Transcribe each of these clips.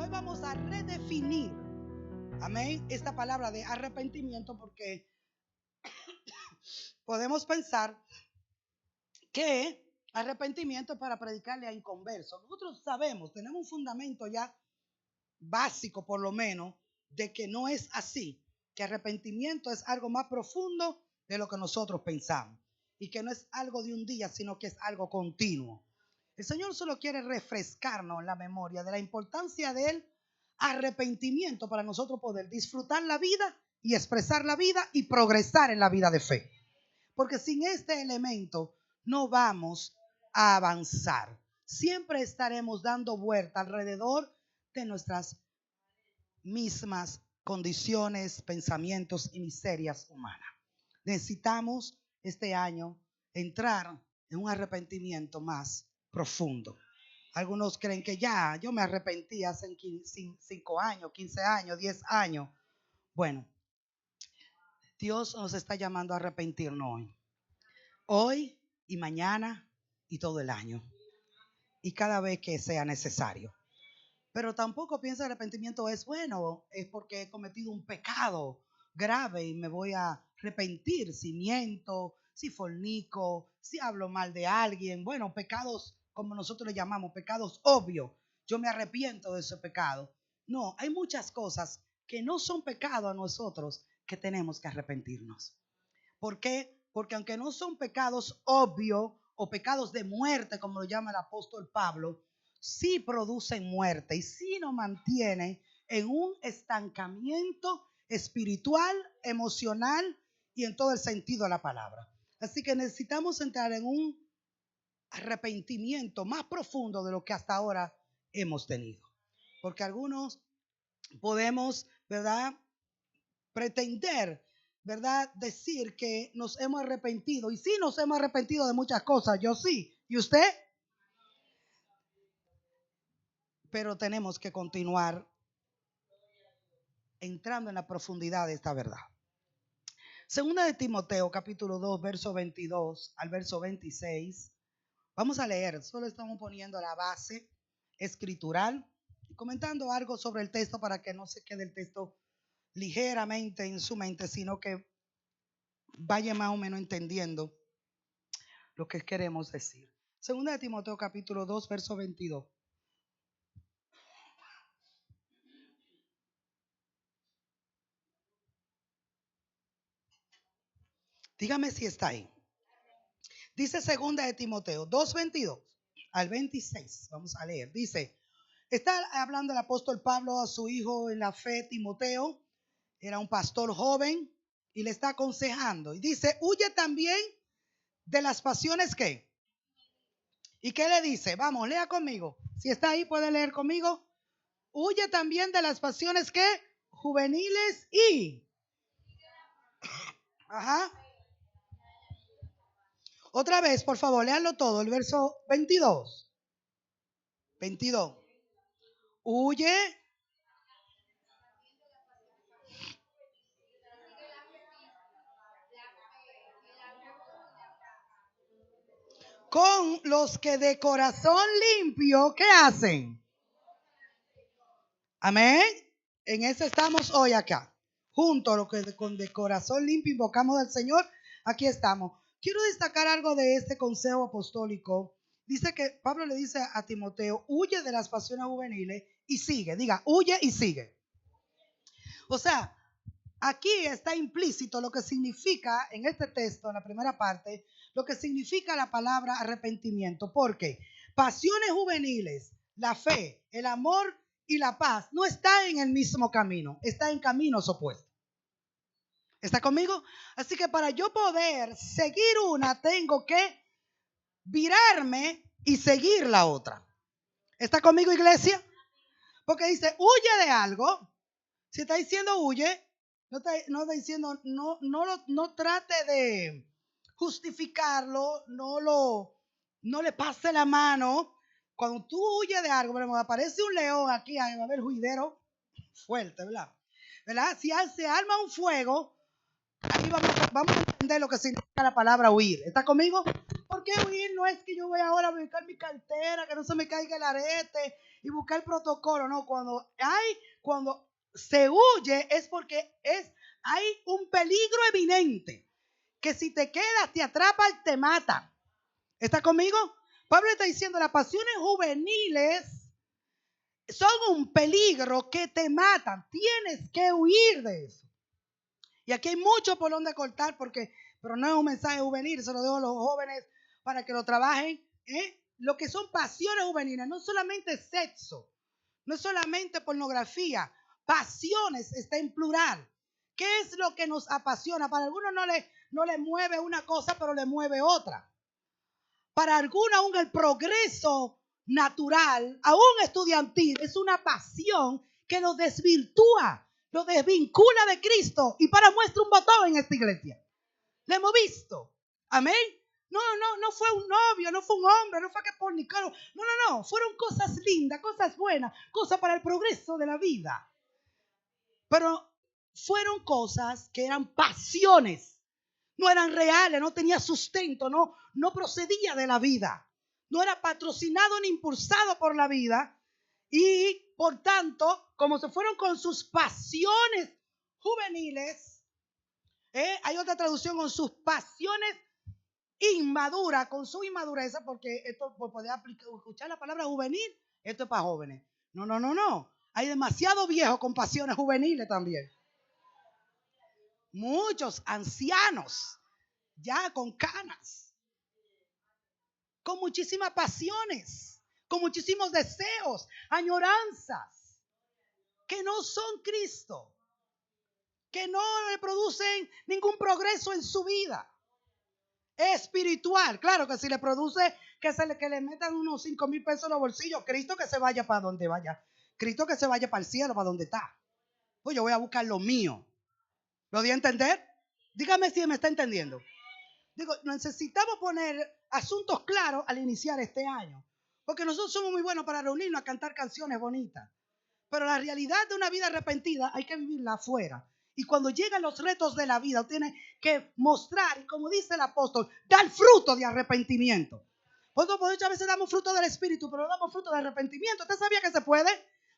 hoy vamos a redefinir, amén, esta palabra de arrepentimiento, porque podemos pensar que arrepentimiento es para predicarle a inconversos. Nosotros sabemos, tenemos un fundamento ya básico por lo menos, de que no es así, que arrepentimiento es algo más profundo de lo que nosotros pensamos y que no es algo de un día, sino que es algo continuo. El Señor solo quiere refrescarnos la memoria de la importancia del arrepentimiento para nosotros poder disfrutar la vida y expresar la vida y progresar en la vida de fe. Porque sin este elemento no vamos a avanzar. Siempre estaremos dando vuelta alrededor de nuestras mismas condiciones, pensamientos y miserias humanas. Necesitamos este año entrar en un arrepentimiento más profundo. Algunos creen que ya, yo me arrepentí hace 5 años, 15 años, 10 años. Bueno, Dios nos está llamando a arrepentirnos hoy y mañana y todo el año. Y cada vez que sea necesario. Pero tampoco piensa que el arrepentimiento es bueno, es porque he cometido un pecado grave y me voy a arrepentir si miento, si fornico, si hablo mal de alguien. Bueno, pecados como nosotros le llamamos, pecados obvios. Yo me arrepiento de ese pecado. No, hay muchas cosas que no son pecado a nosotros que tenemos que arrepentirnos. ¿Por qué? Porque aunque no son pecados obvios o pecados de muerte, como lo llama el apóstol Pablo, sí producen muerte y sí nos mantienen en un estancamiento espiritual, emocional y en todo el sentido de la palabra. Así que necesitamos entrar en un arrepentimiento más profundo de lo que hasta ahora hemos tenido. Porque algunos podemos, ¿verdad?, pretender, ¿verdad?, decir que nos hemos arrepentido. Y sí nos hemos arrepentido de muchas cosas, yo sí. ¿Y usted? Pero tenemos que continuar entrando en la profundidad de esta verdad. Segunda de Timoteo, capítulo 2, verso 22 al verso 26. Vamos a leer, solo estamos poniendo la base escritural y comentando algo sobre el texto para que no se quede el texto ligeramente en su mente, sino que vaya más o menos entendiendo lo que queremos decir. Segunda de Timoteo, capítulo 2, verso 22. Dígame si está ahí. Dice segunda de Timoteo 2:22 al 26. Vamos a leer. Dice, está hablando el apóstol Pablo a su hijo en la fe, Timoteo. Era un pastor joven y le está aconsejando. Y dice, huye también de las pasiones que. ¿Y qué le dice? Vamos, lea conmigo. Si está ahí, puede leer conmigo. Huye también de las pasiones que juveniles y. Ajá. Otra vez, por favor, léanlo todo. El verso 22. 22. Huye con los que de corazón limpio, ¿qué hacen? Amén. En eso estamos hoy acá. Junto a los que con de corazón limpio invocamos al Señor, aquí estamos. Quiero destacar algo de este consejo apostólico. Dice que Pablo le dice a Timoteo, huye de las pasiones juveniles y sigue. Diga, huye y sigue. O sea, aquí está implícito lo que significa en este texto, en la primera parte, lo que significa la palabra arrepentimiento. Porque pasiones juveniles, la fe, el amor y la paz no están en el mismo camino, están en caminos opuestos. ¿Está conmigo? Así que para yo poder seguir una, tengo que virarme y seguir la otra. ¿Está conmigo, iglesia? Porque dice, huye de algo. Si está diciendo huye, no está diciendo, no trate de justificarlo, no le pase la mano. Cuando tú huyes de algo, bueno, aparece un león aquí, va a haber juidero fuerte, ¿verdad? Si se arma un fuego, ahí vamos a entender lo que significa la palabra huir. ¿Está conmigo? ¿Por qué huir? No es que yo voy ahora a buscar mi cartera, que no se me caiga el arete y buscar el protocolo. No, cuando se huye es porque hay un peligro evidente. Que si te quedas, te atrapan, te matan. ¿Está conmigo? Pablo está diciendo, las pasiones juveniles son un peligro que te matan. Tienes que huir de eso. Y aquí hay mucho por donde cortar, pero no es un mensaje juvenil, se lo dejo a los jóvenes para que lo trabajen. Lo que son pasiones juveniles, no solamente sexo, no es solamente pornografía, pasiones está en plural. ¿Qué es lo que nos apasiona? Para algunos no le mueve una cosa, pero le mueve otra. Para algunos aún el progreso natural, aún estudiantil, es una pasión que lo desvirtúa, lo desvincula de Cristo y para muestra un botón en esta iglesia. Lo hemos visto. Amén. No fue un novio, no fue un hombre, no fue que fornicaron. No. Fueron cosas lindas, cosas buenas, cosas para el progreso de la vida. Pero fueron cosas que eran pasiones. No eran reales, no tenía sustento, no procedía de la vida. No era patrocinado ni impulsado por la vida. Y por tanto, como se fueron con sus pasiones juveniles, hay otra traducción con sus pasiones inmaduras, con su inmadurez, porque esto por poder escuchar la palabra juvenil, esto es para jóvenes. No. Hay demasiado viejos con pasiones juveniles también. Muchos ancianos ya con canas, con muchísimas pasiones, con muchísimos deseos, añoranzas, que no son Cristo, que no le producen ningún progreso en su vida espiritual. Claro que si le produce que le metan unos 5,000 pesos en los bolsillos, Cristo que se vaya para donde vaya, Cristo que se vaya para el cielo, para donde está. Pues yo voy a buscar lo mío. ¿Lo di a entender? Dígame si me está entendiendo. Digo, necesitamos poner asuntos claros al iniciar este año. Porque nosotros somos muy buenos para reunirnos a cantar canciones bonitas. Pero la realidad de una vida arrepentida hay que vivirla afuera. Y cuando llegan los retos de la vida, tiene que mostrar, y como dice el apóstol, dar fruto de arrepentimiento. Muchas veces damos fruto del Espíritu, pero no damos fruto de arrepentimiento. ¿Usted sabía que se puede?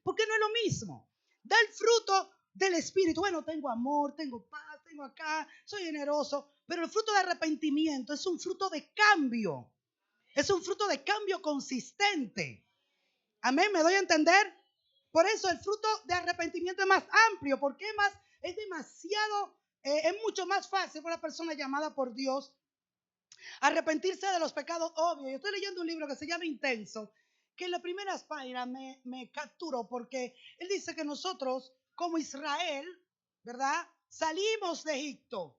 Porque no es lo mismo. Dar fruto del Espíritu. Bueno, tengo amor, tengo paz, tengo acá, soy generoso. Pero el fruto de arrepentimiento es un fruto de cambio. Es un fruto de cambio consistente. Amén, ¿me doy a entender? Por eso el fruto de arrepentimiento es más amplio, porque es demasiado, es mucho más fácil para una persona llamada por Dios arrepentirse de los pecados obvios. Yo estoy leyendo un libro que se llama Intenso, que en las primeras páginas me capturó, porque él dice que nosotros, como Israel, ¿verdad? Salimos de Egipto.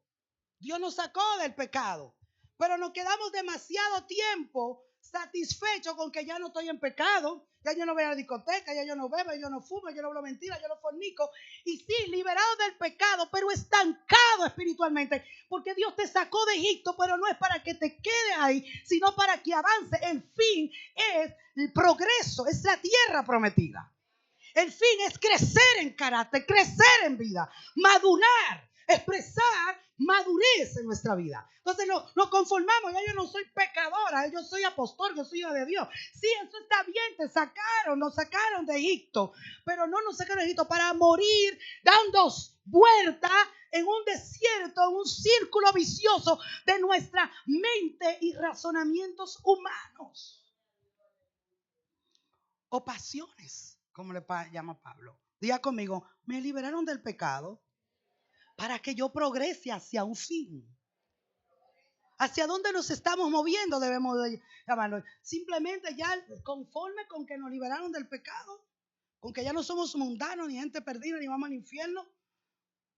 Dios nos sacó del pecado, pero nos quedamos demasiado tiempo satisfechos con que ya no estoy en pecado, ya yo no voy a la discoteca, ya yo no bebo, yo no fumo, yo no hablo mentira, yo no fornico. Y sí, liberado del pecado, pero estancado espiritualmente, porque Dios te sacó de Egipto, pero no es para que te quede ahí, sino para que avance. El fin es el progreso, es la tierra prometida. El fin es crecer en carácter, crecer en vida, madurar, expresar madurez en nuestra vida. Entonces nos conformamos, ya yo no soy pecadora, yo soy apóstol, yo soy hija de Dios. Sí, eso está bien, nos sacaron de Egipto, pero no nos sacaron de Egipto para morir dando vuelta en un desierto, en un círculo vicioso de nuestra mente y razonamientos humanos o pasiones, como le llama Pablo. Diga conmigo, me liberaron del pecado para que yo progrese hacia un fin. ¿Hacia dónde nos estamos moviendo? Debemos de llamarlo. Simplemente ya conforme con que nos liberaron del pecado, con que ya no somos mundanos, ni gente perdida, ni vamos al infierno.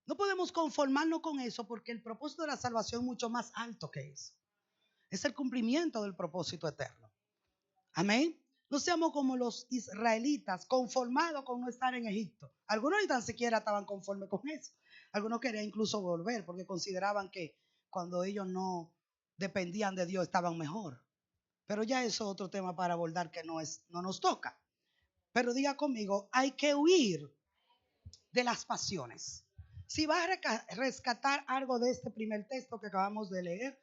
No podemos conformarnos con eso, porque el propósito de la salvación es mucho más alto que eso. Es el cumplimiento del propósito eterno. Amén. No seamos como los israelitas, conformados con no estar en Egipto. Algunos ni tan siquiera estaban conformes con eso. Algunos querían incluso volver porque consideraban que cuando ellos no dependían de Dios estaban mejor. Pero ya eso es otro tema para abordar que no nos toca. Pero diga conmigo, hay que huir de las pasiones. Si vas a rescatar algo de este primer texto que acabamos de leer,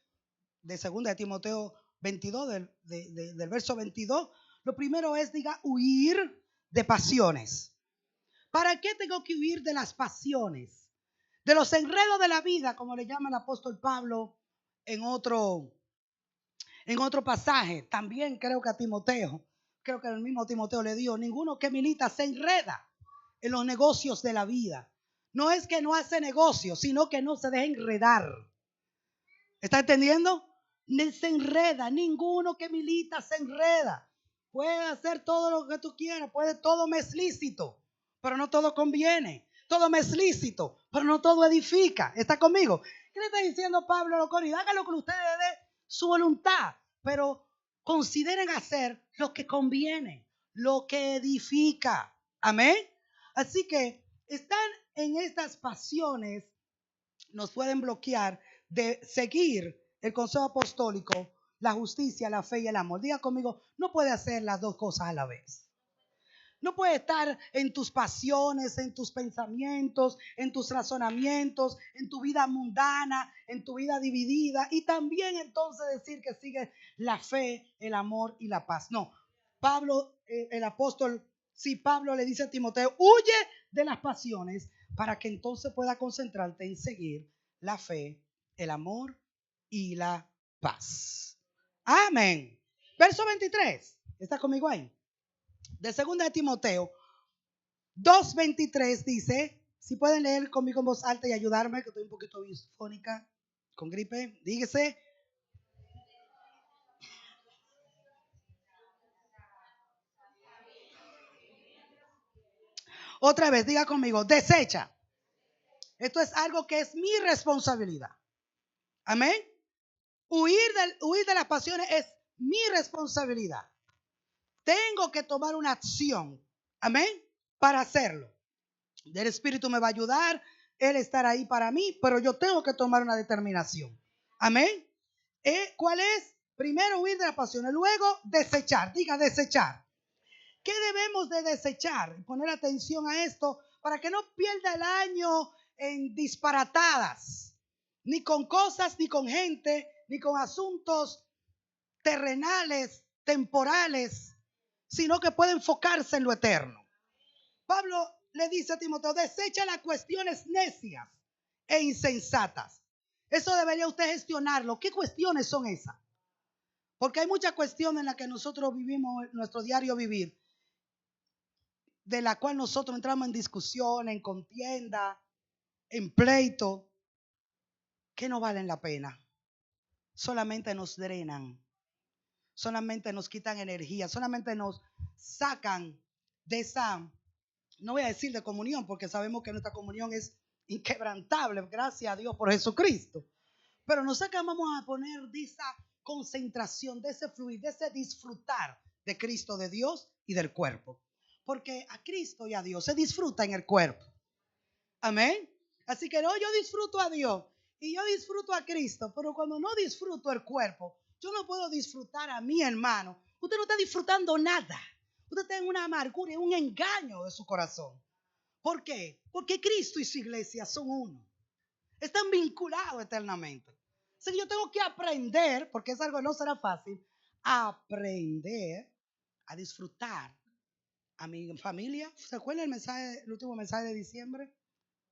de 2 de Timoteo 22, del verso 22, lo primero es, diga, huir de pasiones. ¿Para qué tengo que huir de las pasiones? De los enredos de la vida, como le llama el apóstol Pablo en otro pasaje. También creo que a Timoteo, creo que el mismo Timoteo le dijo, ninguno que milita se enreda en los negocios de la vida. No es que no hace negocios, sino que no se deja enredar. ¿Está entendiendo? Se enreda, ninguno que milita se enreda. Puede hacer todo lo que tú quieras, todo me es lícito, pero no todo conviene. Todo me es lícito, pero no todo edifica. ¿Está conmigo? ¿Qué le está diciendo Pablo a los Corintios? Hagan lo que ustedes de su voluntad, pero consideren hacer lo que conviene, lo que edifica. Amén. Así que están en estas pasiones, nos pueden bloquear de seguir el consejo apostólico, la justicia, la fe y el amor. Diga conmigo, no puede hacer las dos cosas a la vez. No puede estar en tus pasiones, en tus pensamientos, en tus razonamientos, en tu vida mundana, en tu vida dividida. Y también entonces decir que sigue la fe, el amor y la paz. No, Pablo, el apóstol, sí, Pablo le dice a Timoteo, huye de las pasiones para que entonces pueda concentrarte en seguir la fe, el amor y la paz. Amén. Verso 23. ¿Está conmigo ahí? De 2 de Timoteo 2:23 dice, si pueden leer conmigo en voz alta y ayudarme, que estoy un poquito disfónica, con gripe, dígase. Otra vez, diga conmigo, desecha. Esto es algo que es mi responsabilidad. Amén. Huir de las pasiones es mi responsabilidad. Tengo que tomar una acción. Amén. Para hacerlo. El Espíritu me va a ayudar. Él estará ahí para mí, pero yo tengo que tomar una determinación. Amén. ¿Cuál es? Primero huir de las pasiones, luego desechar. Diga desechar. ¿Qué debemos de desechar? Poner atención a esto para que no pierda el año en disparatadas, ni con cosas, ni con gente, ni con asuntos terrenales, temporales, sino que puede enfocarse en lo eterno. Pablo le dice a Timoteo, desecha las cuestiones necias e insensatas. Eso debería usted gestionarlo. ¿Qué cuestiones son esas? Porque hay muchas cuestiones en las que nosotros vivimos nuestro diario vivir, de la cual nosotros entramos en discusión, en contienda, en pleito, que no valen la pena. Solamente nos drenan, solamente nos quitan energía, solamente nos sacan de esa, no voy a decir de comunión, porque sabemos que nuestra comunión es inquebrantable, gracias a Dios por Jesucristo. Pero nos sacan, vamos a poner de esa concentración, de ese fluir, de ese disfrutar de Cristo, de Dios y del cuerpo. Porque a Cristo y a Dios se disfruta en el cuerpo. Amén. Así que no, yo disfruto a Dios y yo disfruto a Cristo, pero cuando no disfruto el cuerpo, yo no puedo disfrutar a mi hermano. Usted no está disfrutando nada. Usted está en una amargura, en un engaño de su corazón. ¿Por qué? Porque Cristo y su iglesia son uno. Están vinculados eternamente. Así que yo tengo que aprender, porque es algo que no será fácil, aprender a disfrutar a mi familia. ¿Se acuerda el último mensaje de diciembre?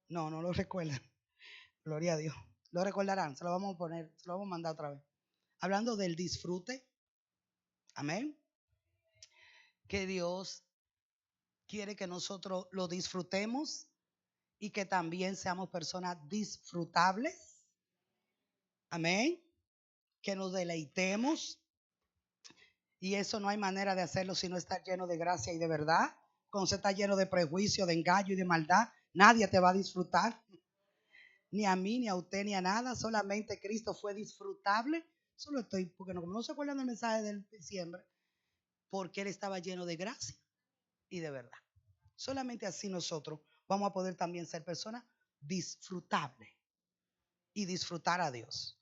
No lo recuerdan. Gloria a Dios. Lo recordarán, se lo vamos a poner, se lo vamos a mandar otra vez. Hablando del disfrute. Amén. Que Dios quiere que nosotros lo disfrutemos y que también seamos personas disfrutables. Amén. Que nos deleitemos. Y eso no hay manera de hacerlo si no está lleno de gracia y de verdad. Cuando se está lleno de prejuicio, de engaño y de maldad, nadie te va a disfrutar. Ni a mí, ni a usted, ni a nada. Solamente Cristo fue disfrutable. Solo estoy, porque no se acuerdan del mensaje del diciembre, porque Él estaba lleno de gracia y de verdad. Solamente así nosotros vamos a poder también ser personas disfrutables y disfrutar a Dios.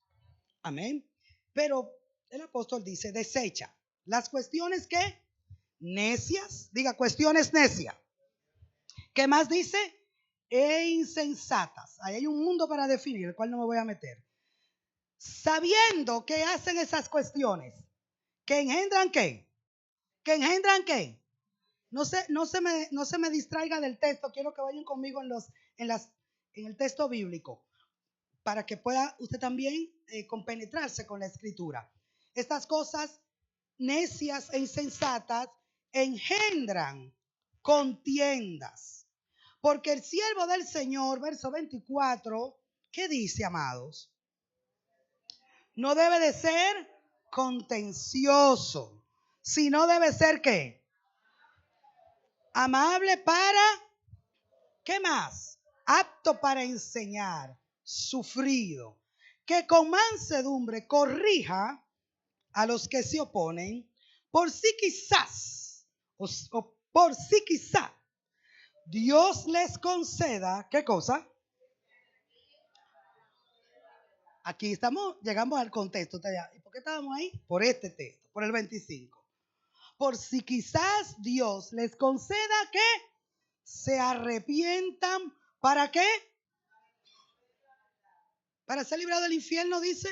Amén. Pero el apóstol dice, desecha las cuestiones que necias, diga cuestiones necias. ¿Qué más dice? E insensatas. Ahí hay un mundo para definir, el cual no me voy a meter. Sabiendo que hacen esas cuestiones, ¿Que engendran qué? ¿Que engendran qué? No se me distraiga del texto. Quiero que vayan conmigo en el texto bíblico para que pueda usted también compenetrarse con la escritura. Estas cosas necias e insensatas engendran contiendas. Porque el siervo del Señor, verso 24, ¿qué dice, amados? No debe de ser contencioso, sino debe ser ¿qué? Amable para, ¿qué más? Apto para enseñar, sufrido, que con mansedumbre corrija a los que se oponen, por si quizás, o por si quizá, Dios les conceda, ¿qué cosa? Aquí estamos, llegamos al contexto. ¿Y por qué estábamos ahí? Por este texto, por el 25. Por si quizás Dios les conceda que se arrepientan. ¿Para qué? ¿Para ser librado del infierno, dice?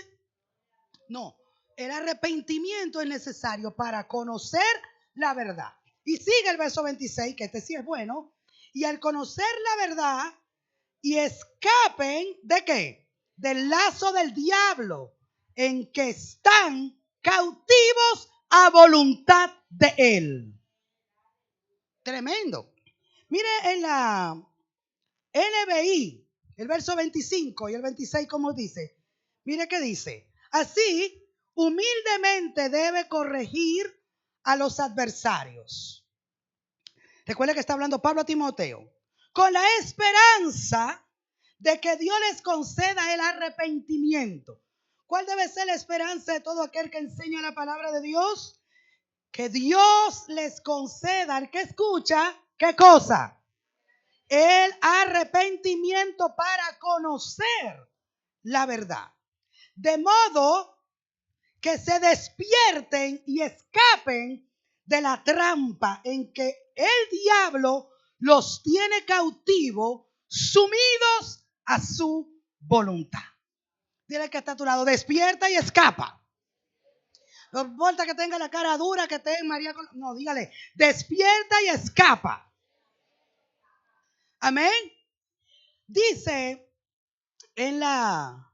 No, el arrepentimiento es necesario para conocer la verdad. Y sigue el verso 26, que este sí es bueno. Y al conocer la verdad y escapen ¿de qué? Del lazo del diablo en que están cautivos a voluntad de él. Tremendo. Mire en la NBI, el verso 25 y el 26, como dice. Mire qué dice. Así, humildemente debe corregir a los adversarios. Recuerda que está hablando Pablo a Timoteo. Con la esperanza de que Dios les conceda el arrepentimiento. ¿Cuál debe ser la esperanza de todo aquel que enseña la palabra de Dios? Que Dios les conceda al que escucha, ¿qué cosa? El arrepentimiento para conocer la verdad. De modo que se despierten y escapen de la trampa en que el diablo los tiene cautivos, sumidos a su voluntad. Dile que está a tu lado, despierta y escapa. No importa que tenga la cara dura, que esté en María. No, dígale, despierta y escapa. Amén. Dice en la,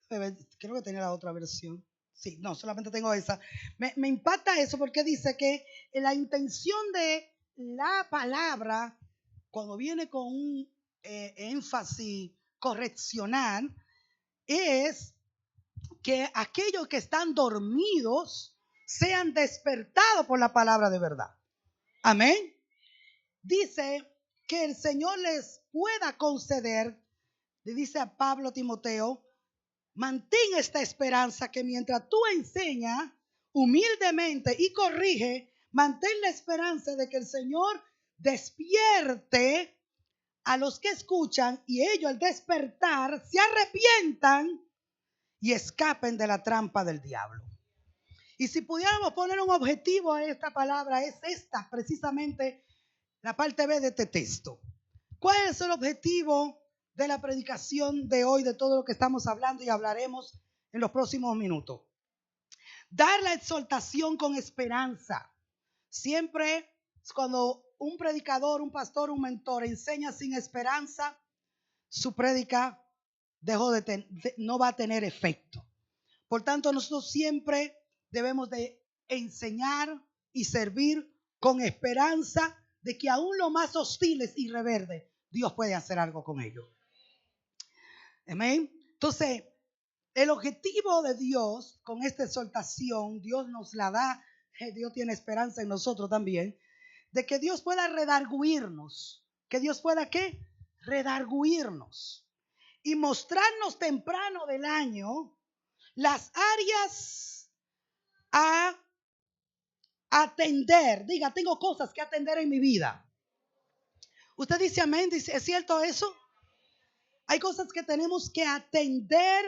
creo que tenía la otra versión. Sí, no, solamente tengo esa. Me impacta eso porque dice que la intención de la palabra, cuando viene con un énfasis correccional, es que aquellos que están dormidos sean despertados por la palabra de verdad. Amén. Dice que el Señor les pueda conceder, le dice a Pablo Timoteo, mantén esta esperanza que mientras tú enseñas humildemente y corrige, mantén la esperanza de que el Señor despierte a los que escuchan y ellos al despertar se arrepientan y escapen de la trampa del diablo. Y si pudiéramos poner un objetivo a esta palabra, es esta precisamente la parte B de este texto. ¿Cuál es el objetivo de la predicación de hoy, de todo lo que estamos hablando y hablaremos en los próximos minutos? Dar la exhortación con esperanza. Siempre cuando un predicador, un pastor, un mentor enseña sin esperanza, su prédica no va a tener efecto. Por tanto, nosotros siempre debemos de enseñar y servir con esperanza de que aún los más hostiles y rebeldes, Dios puede hacer algo con ellos. Amén. Entonces, el objetivo de Dios con esta exhortación, Dios nos la da, Dios tiene esperanza en nosotros también, de que Dios pueda redarguirnos. ¿Que Dios pueda qué? Redarguirnos. Y mostrarnos temprano del año las áreas a atender. Diga, tengo cosas que atender en mi vida. Usted dice amén, dice, ¿es cierto eso? Hay cosas que tenemos que atender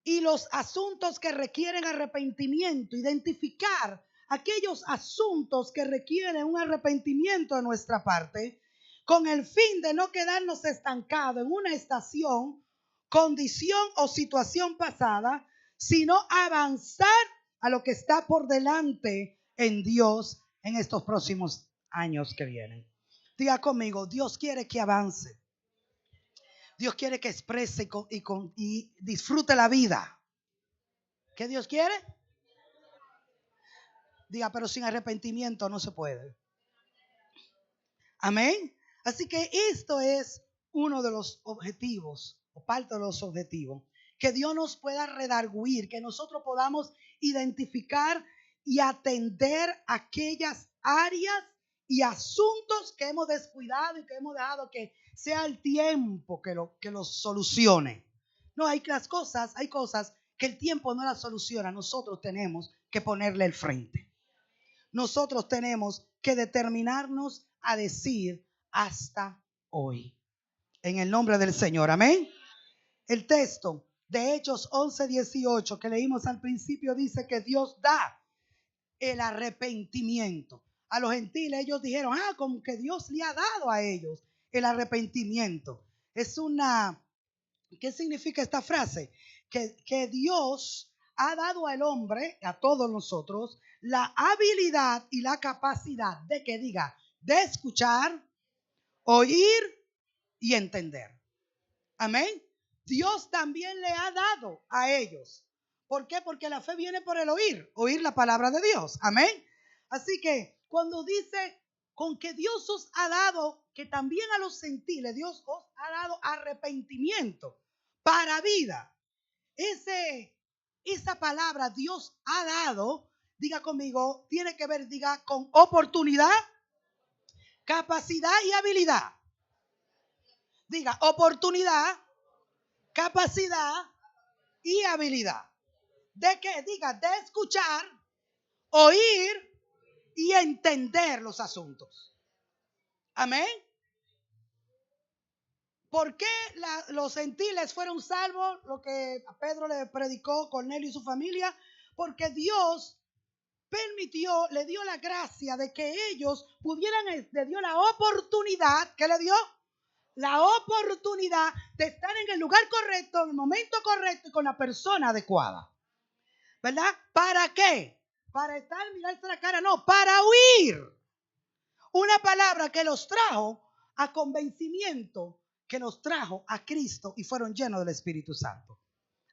y los asuntos que requieren arrepentimiento, identificar aquellos asuntos que requieren un arrepentimiento de nuestra parte, con el fin de no quedarnos estancados en una estación, condición o situación pasada, sino avanzar a lo que está por delante en Dios en estos próximos años que vienen. Diga conmigo, Dios quiere que avance. Dios quiere que exprese y disfrute la vida. ¿Qué Dios quiere? Diga, pero sin arrepentimiento no se puede. Amén. Así que esto es uno de los objetivos, o parte de los objetivos, que Dios nos pueda redarguir, que nosotros podamos identificar y atender aquellas áreas y asuntos que hemos descuidado y que hemos dejado que sea el tiempo que los solucione. No, hay cosas que el tiempo no las soluciona. Nosotros tenemos que ponerle el frente. Nosotros tenemos que determinarnos a decir hasta hoy. En el nombre del Señor. Amén. El texto de Hechos 11:18 que leímos al principio dice que Dios da el arrepentimiento. A los gentiles ellos dijeron, como que Dios le ha dado a ellos el arrepentimiento. ¿Qué significa esta frase? Que Dios ha dado al hombre, a todos nosotros, la habilidad y la capacidad de que diga, de escuchar, oír y entender. Amén. Dios también le ha dado a ellos. ¿Por qué? Porque la fe viene por el oír la palabra de Dios. Amén. Así que cuando dice con que Dios os ha dado, que también a los gentiles Dios os ha dado arrepentimiento para vida. Esa palabra Dios ha dado, diga conmigo, tiene que ver, diga, con oportunidad, capacidad y habilidad. Diga, oportunidad, capacidad y habilidad. ¿De qué? Diga, de escuchar, oír y entender los asuntos. Amén. ¿Por qué los gentiles fueron salvos? Lo que a Pedro le predicó Cornelio y su familia. Porque Dios permitió, le dio la gracia de que ellos pudieran, le dio la oportunidad, ¿qué le dio? La oportunidad de estar en el lugar correcto, en el momento correcto y con la persona adecuada. ¿Verdad? ¿Para qué? Para estar, mirarse la cara, no, para huir. Una palabra que los trajo a convencimiento, que los trajo a Cristo y fueron llenos del Espíritu Santo.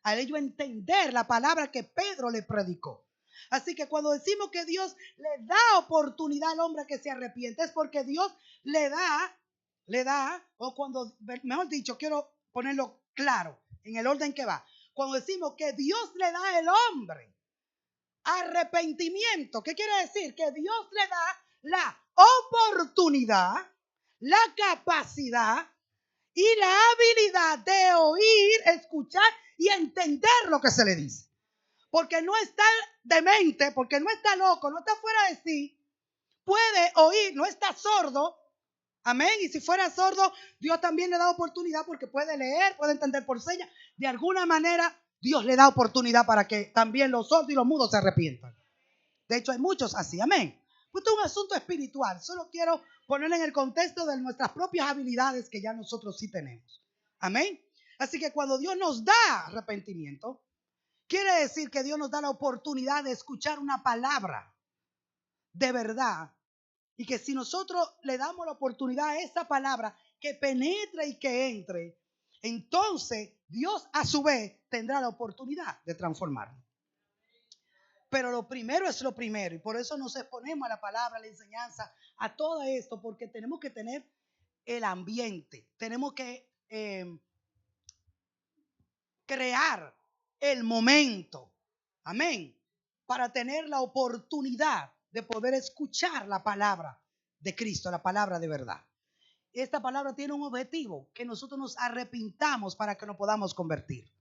A ellos entender la palabra que Pedro le predicó. Así que cuando decimos que Dios le da oportunidad al hombre que se arrepiente, es porque Dios le da, o cuando, mejor dicho, quiero ponerlo claro en el orden que va. Cuando decimos que Dios le da al hombre arrepentimiento, ¿qué quiere decir? Que Dios le da la oportunidad, la capacidad y la habilidad de oír, escuchar y entender lo que se le dice. Porque no está demente, porque no está loco, no está fuera de sí. Puede oír, no está sordo. Amén. Y si fuera sordo, Dios también le da oportunidad porque puede leer, puede entender por señas. De alguna manera, Dios le da oportunidad para que también los sordos y los mudos se arrepientan. De hecho, hay muchos así. Amén. Esto es un asunto espiritual. Solo quiero ponerlo en el contexto de nuestras propias habilidades que ya nosotros sí tenemos. Amén. Así que cuando Dios nos da arrepentimiento, quiere decir que Dios nos da la oportunidad de escuchar una palabra de verdad. Y que si nosotros le damos la oportunidad a esa palabra que penetre y que entre, entonces Dios a su vez tendrá la oportunidad de transformarnos. Pero lo primero es lo primero. Y por eso nos exponemos a la palabra, a la enseñanza, a todo esto. Porque tenemos que tener el ambiente. Tenemos que crear el momento. Amén. Para tener la oportunidad de poder escuchar la palabra de Cristo, la palabra de verdad. Esta palabra tiene un objetivo, que nosotros nos arrepintamos para que nos podamos convertir.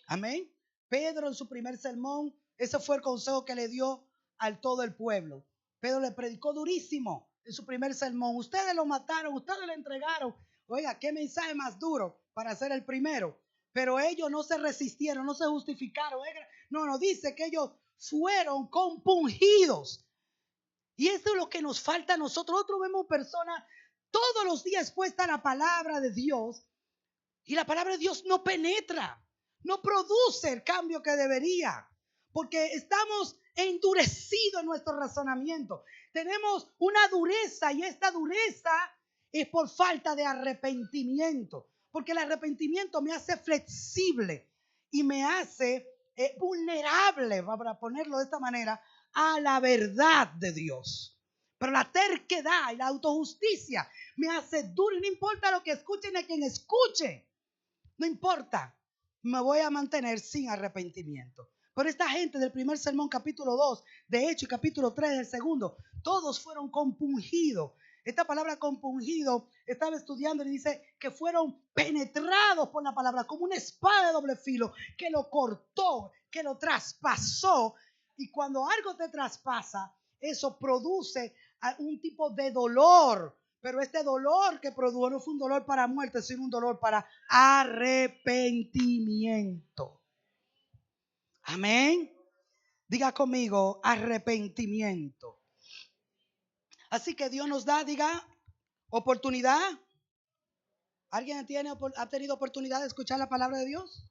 Amén. Pedro en su primer sermón, ese fue el consejo que le dio al todo el pueblo. Pedro le predicó durísimo en su primer sermón. Ustedes lo mataron, ustedes lo entregaron. Oiga, qué mensaje más duro para ser el primero. Pero ellos no se resistieron, no se justificaron. No, dice que ellos fueron compungidos. Y eso es lo que nos falta a nosotros. Nosotros vemos personas todos los días expuestas a la palabra de Dios. Y la palabra de Dios no penetra, no produce el cambio que debería. porque estamos endurecidos en nuestro razonamiento. Tenemos una dureza y esta dureza es por falta de arrepentimiento. Porque el arrepentimiento me hace flexible y me hace vulnerable, para ponerlo de esta manera, a la verdad de Dios. Pero la terquedad y la autojusticia me hace duro y no importa lo que escuchen a quien escuche. No importa, me voy a mantener sin arrepentimiento. Pero esta gente del primer sermón, capítulo 2, de Hechos, y capítulo 3 del segundo, todos fueron compungidos. Esta palabra compungido, estaba estudiando y dice que fueron penetrados por la palabra como una espada de doble filo que lo cortó, que lo traspasó. Y cuando algo te traspasa, eso produce un tipo de dolor. Pero este dolor que produjo no fue un dolor para muerte, sino un dolor para arrepentimiento. Amén. Diga conmigo, arrepentimiento. Así que Dios nos da, diga, oportunidad. ¿Alguien ha tenido oportunidad de escuchar la palabra de Dios?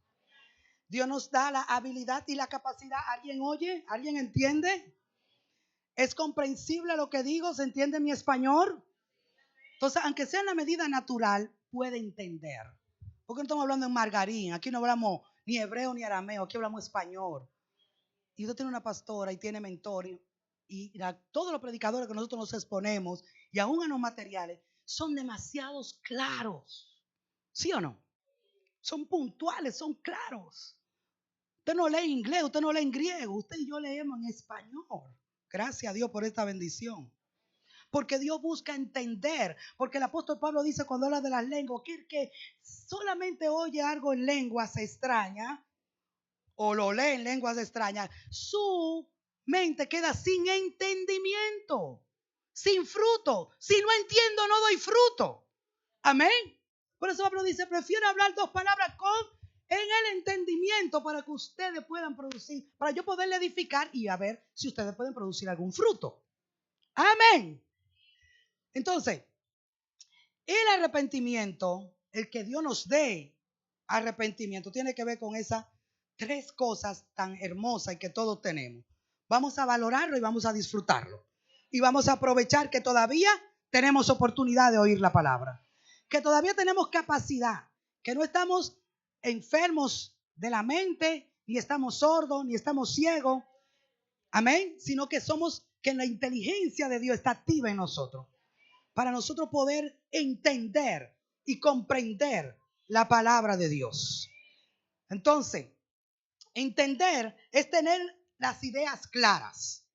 Dios nos da la habilidad y la capacidad. ¿Alguien oye? ¿Alguien entiende? ¿Es comprensible lo que digo? ¿Se entiende mi español? Entonces, aunque sea en la medida natural, puede entender. Porque no estamos hablando en margarín. Aquí no hablamos ni hebreo ni arameo. Aquí hablamos español. Y usted tiene una pastora y tiene mentor. Todos los predicadores que nosotros nos exponemos, y aún en los materiales, son demasiados claros. ¿Sí o no? Son puntuales, son claros. Usted no lee inglés, usted no lee en griego. Usted y yo leemos en español. Gracias a Dios por esta bendición. Porque Dios busca entender. Porque el apóstol Pablo dice cuando habla de las lenguas, que solamente oye algo en lenguas extrañas o lo lee en lenguas extrañas, su mente queda sin entendimiento, sin fruto. Si no entiendo, no doy fruto. Amén. Por eso Pablo dice, prefiero hablar dos palabras en el entendimiento para que ustedes puedan producir, para yo poderle edificar y a ver si ustedes pueden producir algún fruto. Amén. Entonces, el arrepentimiento, el que Dios nos dé arrepentimiento, tiene que ver con esas tres cosas tan hermosas y que todos tenemos. Vamos a valorarlo y vamos a disfrutarlo. Y vamos a aprovechar que todavía tenemos oportunidad de oír la palabra. Que todavía tenemos capacidad. Que no estamos enfermos de la mente, ni estamos sordos, ni estamos ciegos. Amén. Sino que la inteligencia de Dios está activa en nosotros. Para nosotros poder entender y comprender la palabra de Dios. Entonces, entender es tener las ideas claras.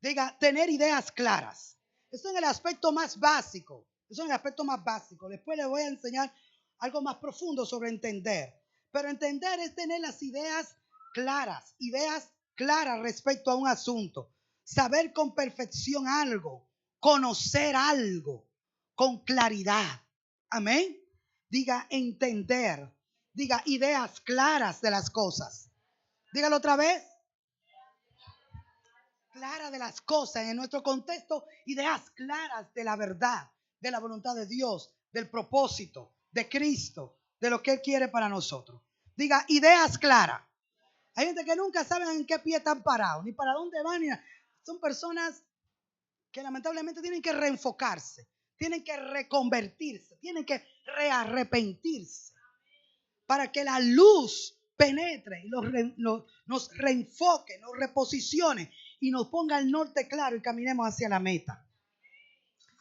Diga, tener ideas claras. Eso es el aspecto más básico. Eso es el aspecto más básico. Después les voy a enseñar algo más profundo sobre entender. Pero entender es tener las ideas claras respecto a un asunto. Saber con perfección algo. Conocer algo con claridad. Amén. Diga entender. Diga ideas claras de las cosas. Dígalo otra vez. Clara de las cosas en nuestro contexto, ideas claras de la verdad, de la voluntad de Dios, del propósito de Cristo, de lo que Él quiere para nosotros. Diga ideas claras. Hay gente que nunca saben en qué pie están parados, ni para dónde van. Son personas que lamentablemente tienen que reenfocarse, tienen que reconvertirse, tienen que rearrepentirse para que la luz penetre y nos reenfoque, nos reposicione y nos ponga el norte claro y caminemos hacia la meta.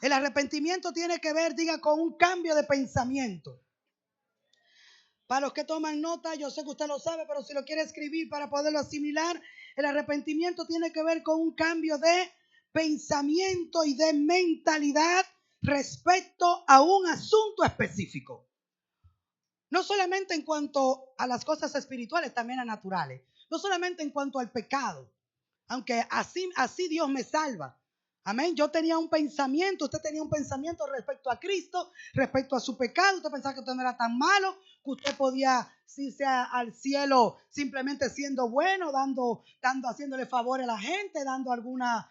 El arrepentimiento tiene que ver, diga, con un cambio de pensamiento. Para los que toman nota, yo sé que usted lo sabe, pero si lo quiere escribir para poderlo asimilar, el arrepentimiento tiene que ver con un cambio de pensamiento y de mentalidad respecto a un asunto específico. No solamente en cuanto a las cosas espirituales, también a naturales. No solamente en cuanto al pecado, aunque así Dios me salva. Amén. Yo tenía un pensamiento, usted tenía un pensamiento respecto a Cristo, respecto a su pecado. Usted pensaba que usted no era tan malo, que usted podía irse al cielo simplemente siendo bueno, haciéndole favor a la gente, dando alguna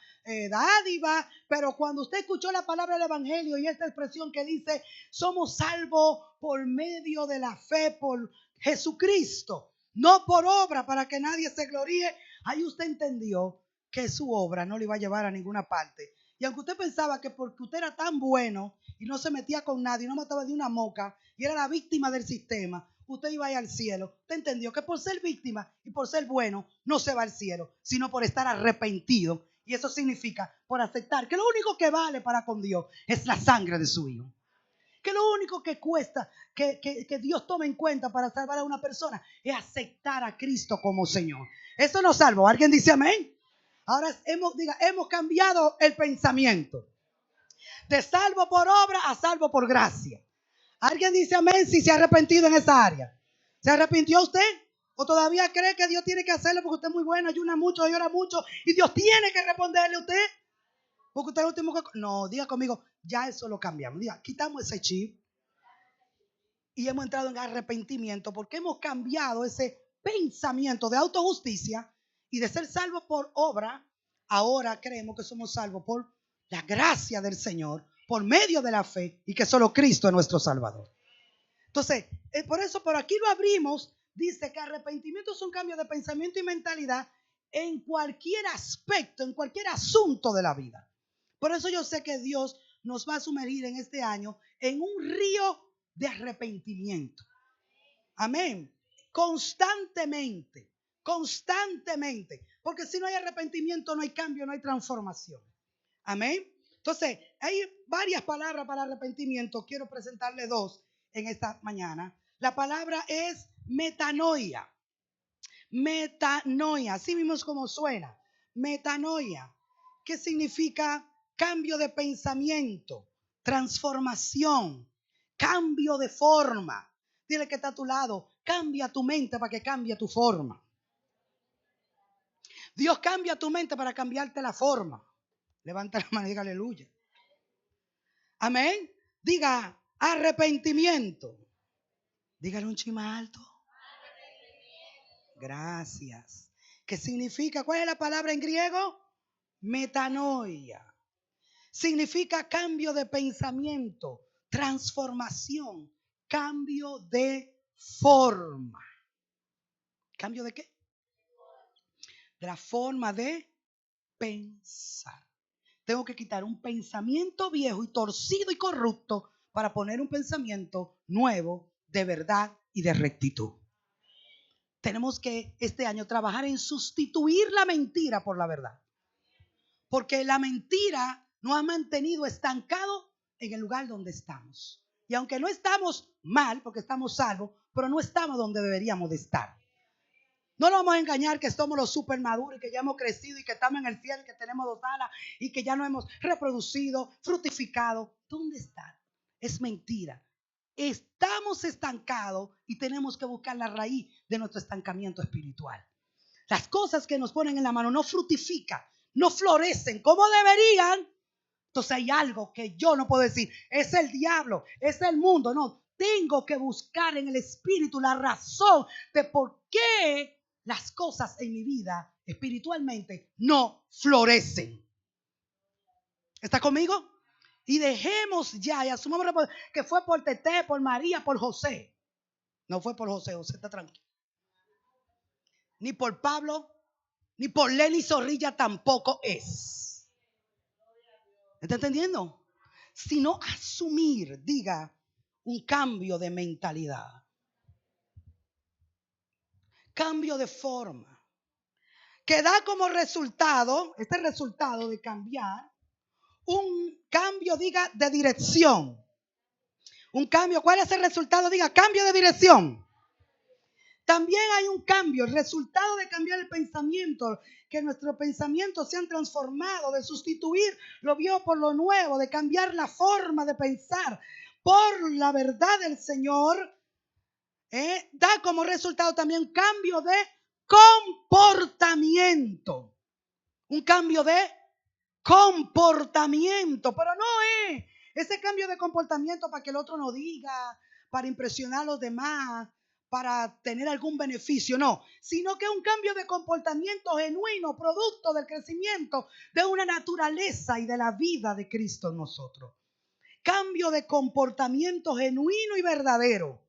dádiva. Pero cuando usted escuchó la palabra del evangelio y esta expresión que dice, somos salvos por medio de la fe por Jesucristo, no por obra para que nadie se gloríe. ahí usted entendió que su obra no le iba a llevar a ninguna parte. Y aunque usted pensaba que porque usted era tan bueno y no se metía con nadie, no mataba de una moca y era la víctima del sistema, usted iba a ir al cielo. Usted entendió que por ser víctima y por ser bueno no se va al cielo, sino por estar arrepentido. Y eso significa por aceptar que lo único que vale para con Dios es la sangre de su hijo. Que lo único que cuesta que Dios tome en cuenta para salvar a una persona es aceptar a Cristo como Señor. Eso nos salvó. ¿Alguien dice amén? Ahora hemos cambiado el pensamiento. De salvo por obra a salvo por gracia. ¿Alguien dice amén si se ha arrepentido en esa área? ¿Se arrepintió usted? ¿O todavía cree que Dios tiene que hacerlo porque usted es muy bueno, ayuna mucho, llora mucho y Dios tiene que responderle a usted? Porque usted es el último que... No, diga conmigo, ya eso lo cambiamos. Diga, quitamos ese chip y hemos entrado en arrepentimiento porque hemos cambiado ese pensamiento de autojusticia y de ser salvos por obra. Ahora creemos que somos salvos por la gracia del Señor, por medio de la fe y que solo Cristo es nuestro Salvador. Entonces, por eso por aquí lo abrimos. Dice que arrepentimiento es un cambio de pensamiento y mentalidad en cualquier aspecto, en cualquier asunto de la vida. Por eso yo sé que Dios nos va a sumergir en este año en un río de arrepentimiento. Amén. Constantemente. Porque si no hay arrepentimiento, no hay cambio, no hay transformación. Amén. Entonces, hay varias palabras para arrepentimiento. Quiero presentarle dos en esta mañana. La palabra es metanoia. Metanoia, así mismo es como suena. Metanoia, ¿qué significa? Cambio de pensamiento, transformación, cambio de forma. Dile que está a tu lado, cambia tu mente para que cambie tu forma. Dios cambia tu mente para cambiarte la forma. Levanta la mano y diga aleluya. Amén. Diga arrepentimiento. Dígale un chima alto. Gracias. ¿Qué significa? ¿Cuál es la palabra en griego? Metanoia. Significa cambio de pensamiento, transformación, cambio de forma. ¿Cambio de qué? De la forma de pensar. Tengo que quitar un pensamiento viejo y torcido y corrupto para poner un pensamiento nuevo de verdad y de rectitud. Tenemos que este año trabajar en sustituir la mentira por la verdad. Porque la mentira nos ha mantenido estancados en el lugar donde estamos. Y aunque no estamos mal, porque estamos salvos, pero no estamos donde deberíamos de estar. No nos vamos a engañar que somos los super maduros y que ya hemos crecido y que estamos en el cielo y que tenemos 2 alas y que ya no hemos reproducido, fructificado. ¿Dónde están? Es mentira. Estamos estancados y tenemos que buscar la raíz de nuestro estancamiento espiritual. Las cosas que nos ponen en la mano no fructifican, no florecen como deberían. Entonces hay algo que yo no puedo decir, es el diablo, es el mundo. No, tengo que buscar en el espíritu la razón de por qué las cosas en mi vida espiritualmente no florecen. ¿Está conmigo? Y dejemos ya y asumamos que fue por Tete, por María, por José. No fue por José, José está tranquilo. Ni por Pablo, ni por Lenny Zorrilla tampoco es. ¿Está entendiendo? Sino asumir, diga, un cambio de mentalidad. Cambio de forma. Que da como resultado, este resultado de cambiar, un cambio, diga, de dirección. Un cambio, ¿cuál es el resultado? Diga, cambio de dirección. También hay un cambio, el resultado de cambiar el pensamiento, que nuestros pensamientos se han transformado, de sustituir lo viejo por lo nuevo, de cambiar la forma de pensar por la verdad del Señor, da como resultado también un cambio de comportamiento. Un cambio de comportamiento, pero no es ese cambio de comportamiento para que el otro no diga, para impresionar a los demás, para tener algún beneficio, no, sino que es un cambio de comportamiento genuino, producto del crecimiento de una naturaleza y de la vida de Cristo en nosotros. Cambio de comportamiento genuino y verdadero,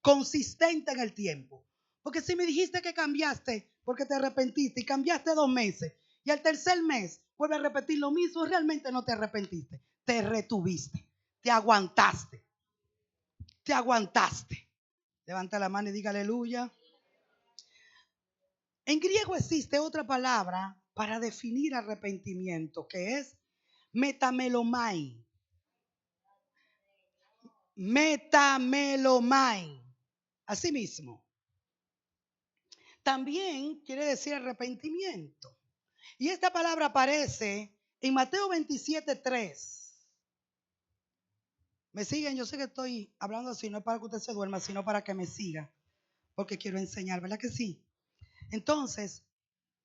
consistente en el tiempo. Porque si me dijiste que cambiaste porque te arrepentiste y cambiaste 2 meses y al tercer mes vuelve a repetir lo mismo, realmente no te arrepentiste, te retuviste, te aguantaste, te aguantaste. Levanta la mano y diga aleluya. En griego existe otra palabra para definir arrepentimiento que es metamelomai. Metamelomai. Así mismo. También quiere decir arrepentimiento. Y esta palabra aparece en Mateo 27:3. ¿Me siguen? Yo sé que estoy hablando así, no es para que usted se duerma, sino para que me siga, porque quiero enseñar, ¿verdad que sí? Entonces,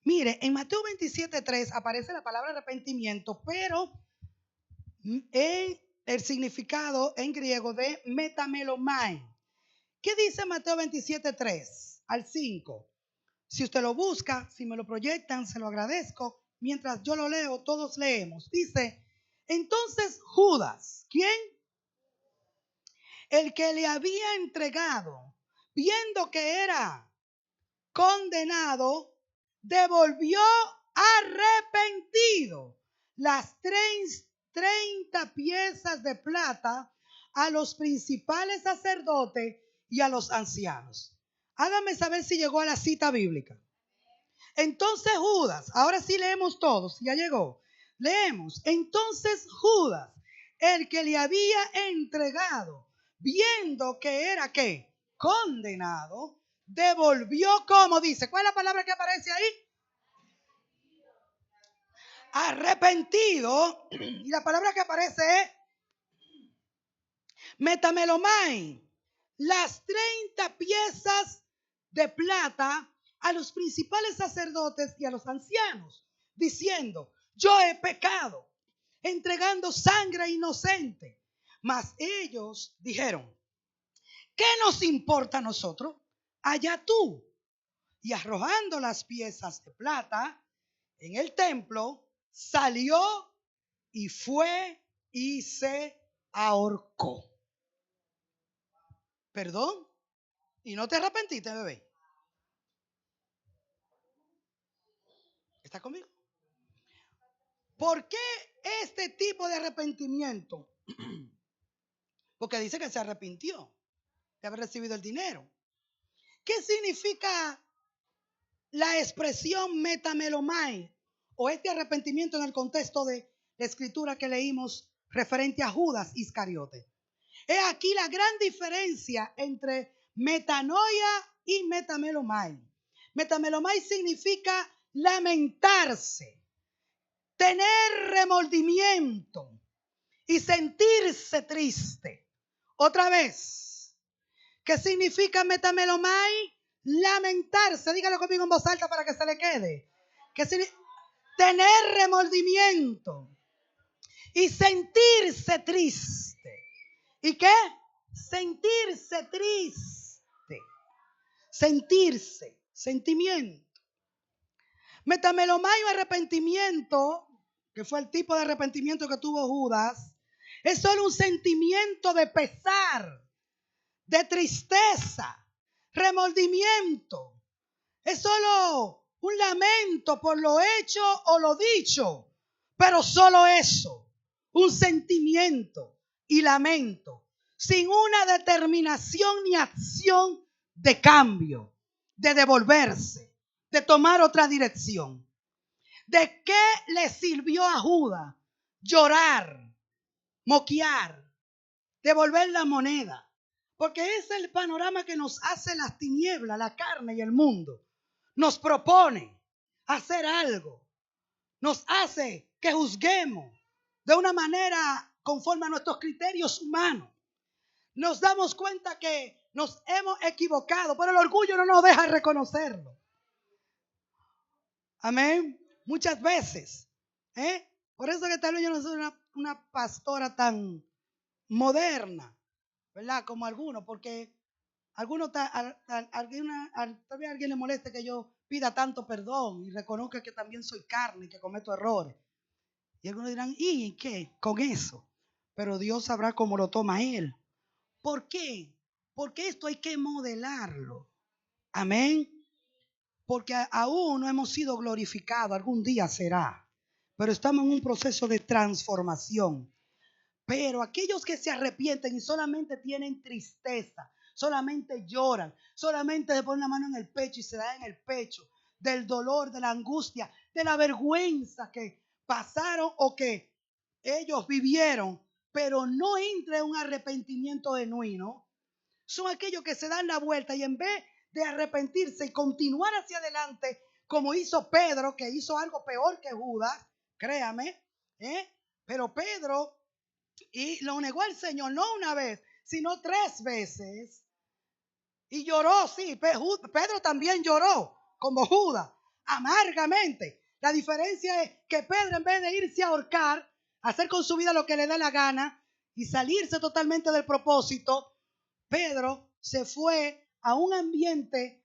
mire, en Mateo 27:3 aparece la palabra arrepentimiento, pero en el significado en griego de metamelomai. ¿Qué dice Mateo 27:3 al 5? Si usted lo busca, si me lo proyectan, se lo agradezco. Mientras yo lo leo, todos leemos. Dice, entonces Judas, ¿quién? El que le había entregado, viendo que era condenado, devolvió arrepentido las 30 piezas de plata a los principales sacerdotes y a los ancianos. Hágame saber si llegó a la cita bíblica. Entonces Judas, ahora sí leemos todos, ya llegó. Leemos, entonces Judas, el que le había entregado, viendo que era ¿qué? Condenado, devolvió, como dice. ¿Cuál es la palabra que aparece ahí? Arrepentido. Y la palabra que aparece es metamelomai. Las 30 piezas de plata a los principales sacerdotes y a los ancianos, diciendo, yo he pecado, entregando sangre inocente. Mas ellos dijeron, ¿qué nos importa a nosotros? Allá tú. Y arrojando las piezas de plata en el templo, salió y fue y se ahorcó. ¿Perdón? ¿Y no te arrepentiste, bebé? ¿Está conmigo? ¿Por qué este tipo de arrepentimiento? Porque dice que se arrepintió de haber recibido el dinero. ¿Qué significa la expresión metamelomai o este arrepentimiento en el contexto de la escritura que leímos referente a Judas Iscariote? Es aquí la gran diferencia entre metanoia y metamelomai. Metamelomai significa lamentarse, tener remordimiento y sentirse triste. Otra vez, ¿qué significa metamelomai? Lamentarse. Dígalo conmigo en voz alta para que se le quede. ¿Qué significa? Tener remordimiento y sentirse triste. ¿Y qué? Sentirse triste. Sentirse, sentimiento. Metamelomai o arrepentimiento, que fue el tipo de arrepentimiento que tuvo Judas, es solo un sentimiento de pesar, de tristeza, remordimiento. Es solo un lamento por lo hecho o lo dicho, pero solo eso, un sentimiento y lamento, sin una determinación ni acción de cambio, de devolverse, de tomar otra dirección. ¿De qué le sirvió a Judas llorar, moquear, devolver la moneda? Porque ese es el panorama que nos hace las tinieblas, la carne y el mundo. Nos propone hacer algo. Nos hace que juzguemos de una manera conforme a nuestros criterios humanos. Nos damos cuenta que nos hemos equivocado, pero el orgullo no nos deja reconocerlo. Amén. Muchas veces. Por eso que tal vez yo no soy una pastora tan moderna, ¿verdad? Como algunos, porque algunos tal vez a alguien le moleste que yo pida tanto perdón y reconozca que también soy carne y que cometo errores. Y algunos dirán, ¿y qué? Con eso. Pero Dios sabrá cómo lo toma Él. ¿Por qué? Porque esto hay que modelarlo. Amén. Porque aún no hemos sido glorificados. Algún día será. Pero estamos en un proceso de transformación. Pero aquellos que se arrepienten y solamente tienen tristeza, solamente lloran, solamente se ponen la mano en el pecho y se dan en el pecho del dolor, de la angustia, de la vergüenza que pasaron o que ellos vivieron, pero no entra en un arrepentimiento genuino, son aquellos que se dan la vuelta y en vez de arrepentirse y continuar hacia adelante, como hizo Pedro, que hizo algo peor que Judas, créame, pero Pedro y lo negó al Señor no una vez, sino 3 veces. Y lloró, sí. Pedro también lloró, como Judas, amargamente. La diferencia es que Pedro, en vez de irse a ahorcar, hacer con su vida lo que le da la gana y salirse totalmente del propósito, Pedro se fue a un ambiente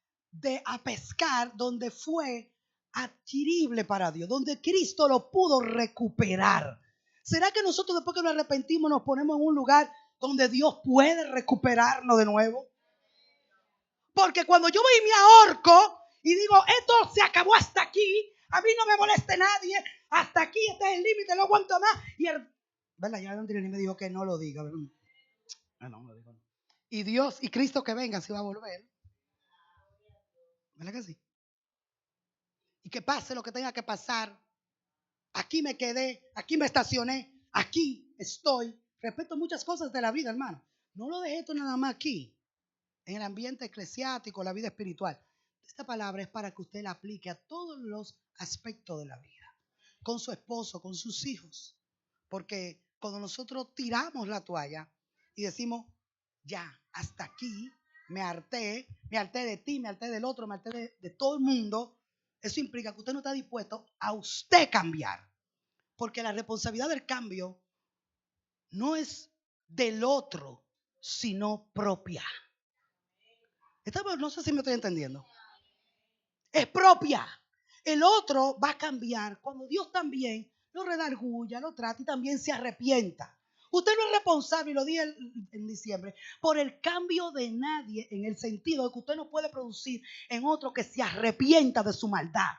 a pescar donde fue adquirible para Dios, donde Cristo lo pudo recuperar. ¿Será que nosotros después que nos arrepentimos nos ponemos en un lugar donde Dios puede recuperarnos de nuevo? Porque cuando yo voy y me ahorco y digo, esto se acabó hasta aquí, a mí no me moleste nadie, hasta aquí, este es el límite, no aguanto más. Y ¿verdad? Ya Andrés me dijo que no lo diga. No lo digo. Y Dios y Cristo que venga se va a volver. ¿Verdad que sí? Y que pase lo que tenga que pasar. Aquí me quedé, aquí me estacioné, aquí estoy. Respeto muchas cosas de la vida, hermano. No lo dejé esto nada más aquí, en el ambiente eclesiástico, la vida espiritual. Esta palabra es para que usted la aplique a todos los aspectos de la vida. Con su esposo, con sus hijos. Porque cuando nosotros tiramos la toalla y decimos, ya, hasta aquí, me harté de ti, me harté del otro, me harté de todo el mundo, eso implica que usted no está dispuesto a usted cambiar. Porque la responsabilidad del cambio no es del otro, sino propia. No sé si me estoy entendiendo. Es propia. El otro va a cambiar cuando Dios también lo redarguya, lo trata y también se arrepienta. Usted no es responsable, y lo dije en diciembre, por el cambio de nadie, en el sentido de que usted no puede producir en otro que se arrepienta de su maldad.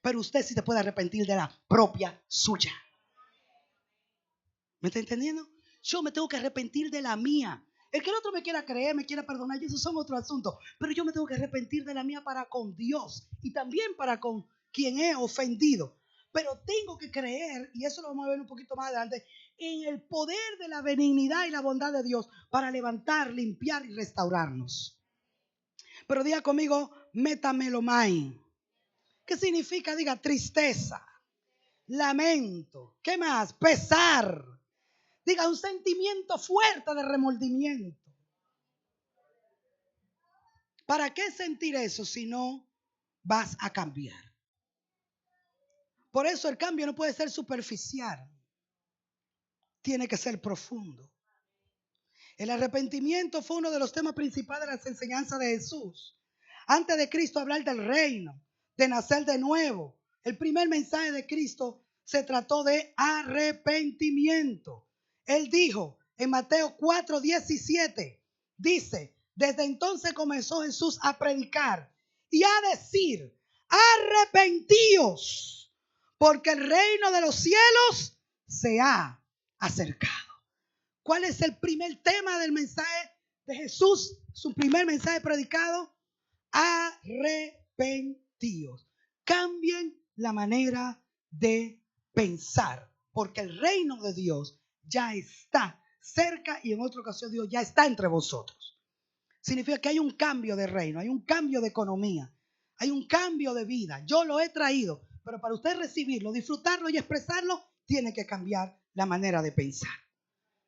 Pero usted sí se puede arrepentir de la propia suya. ¿Me está entendiendo? Yo me tengo que arrepentir de la mía. El que el otro me quiera creer, me quiera perdonar, y eso son otros asuntos. Pero yo me tengo que arrepentir de la mía para con Dios y también para con quien he ofendido. Pero tengo que creer, y eso lo vamos a ver un poquito más adelante, en el poder de la benignidad y la bondad de Dios para levantar, limpiar y restaurarnos. Pero diga conmigo, metamelomai. ¿Qué significa? Diga tristeza, lamento. ¿Qué más? Pesar. Diga, un sentimiento fuerte de remordimiento. ¿Para qué sentir eso si no vas a cambiar? Por eso el cambio no puede ser superficial. Tiene que ser profundo. El arrepentimiento fue uno de los temas principales de las enseñanzas de Jesús. Antes de Cristo hablar del reino, de nacer de nuevo, el primer mensaje de Cristo se trató de arrepentimiento. Él dijo en Mateo 4:17, dice, desde entonces comenzó Jesús a predicar y a decir, arrepentíos, porque el reino de los cielos se ha acercado. ¿Cuál es el primer tema del mensaje de Jesús? Su primer mensaje predicado. Arrepentíos. Cambien la manera de pensar. Porque el reino de Dios ya está cerca y en otra ocasión Dios ya está entre vosotros. Significa que hay un cambio de reino, hay un cambio de economía, hay un cambio de vida. Yo lo he traído, pero para usted recibirlo, disfrutarlo y expresarlo, tiene que cambiar la manera de pensar.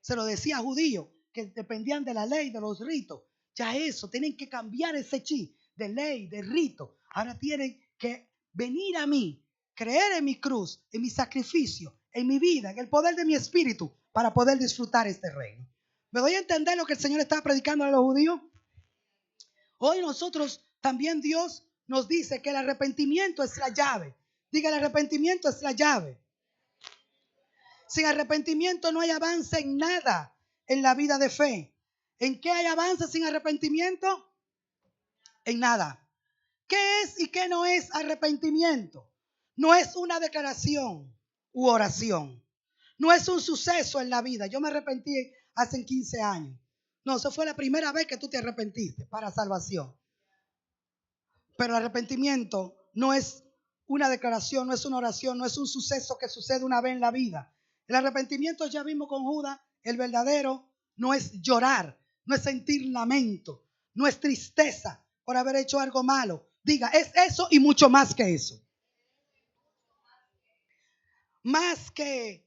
Se lo decía a judíos que dependían de la ley, de los ritos. Ya eso, tienen que cambiar ese chi de ley, de rito. Ahora tienen que venir a mí, creer en mi cruz, en mi sacrificio, en mi vida, en el poder de mi espíritu para poder disfrutar este reino. ¿Me doy a entender lo que el Señor estaba predicando a los judíos? Hoy nosotros también Dios nos dice que el arrepentimiento es la llave. Diga, el arrepentimiento es la llave. Sin arrepentimiento no hay avance en nada en la vida de fe. ¿En qué hay avance sin arrepentimiento? En nada. ¿Qué es y qué no es arrepentimiento? No es una declaración u oración. No es un suceso en la vida. Yo me arrepentí hace 15 años. No, eso fue la primera vez que tú te arrepentiste para salvación. Pero el arrepentimiento no es una declaración, no es una oración, no es un suceso que sucede una vez en la vida. El arrepentimiento, ya vimos con Judas, el verdadero, no es llorar, no es sentir lamento, no es tristeza por haber hecho algo malo. Diga, es eso y mucho más que eso. Más que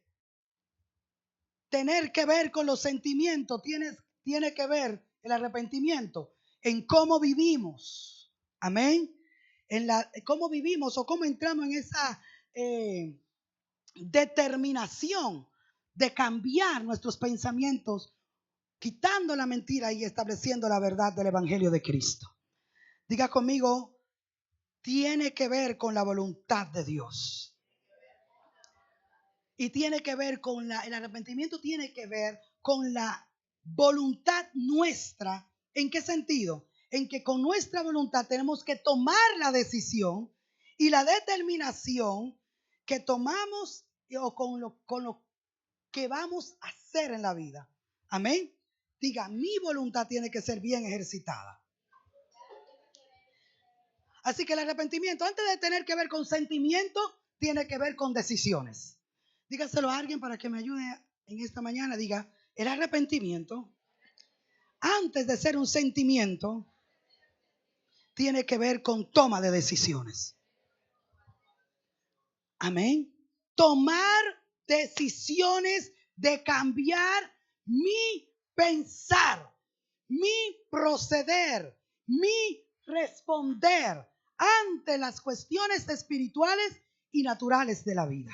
tener que ver con los sentimientos, tiene que ver el arrepentimiento en cómo vivimos. Amén. Cómo vivimos o cómo entramos en esa determinación de cambiar nuestros pensamientos, quitando la mentira y estableciendo la verdad del Evangelio de Cristo. Diga conmigo, tiene que ver con la voluntad de Dios. Y tiene que ver con el arrepentimiento tiene que ver con la voluntad nuestra. ¿En qué sentido? En que con nuestra voluntad tenemos que tomar la decisión y la determinación que tomamos o con lo que vamos a hacer en la vida. Amén. Diga, mi voluntad tiene que ser bien ejercitada. Así que el arrepentimiento, antes de tener que ver con sentimiento, tiene que ver con decisiones. Dígaselo a alguien para que me ayude en esta mañana. Diga, el arrepentimiento, antes de ser un sentimiento, tiene que ver con toma de decisiones. Amén. Tomar decisiones de cambiar mi pensar, mi proceder, mi responder ante las cuestiones espirituales y naturales de la vida.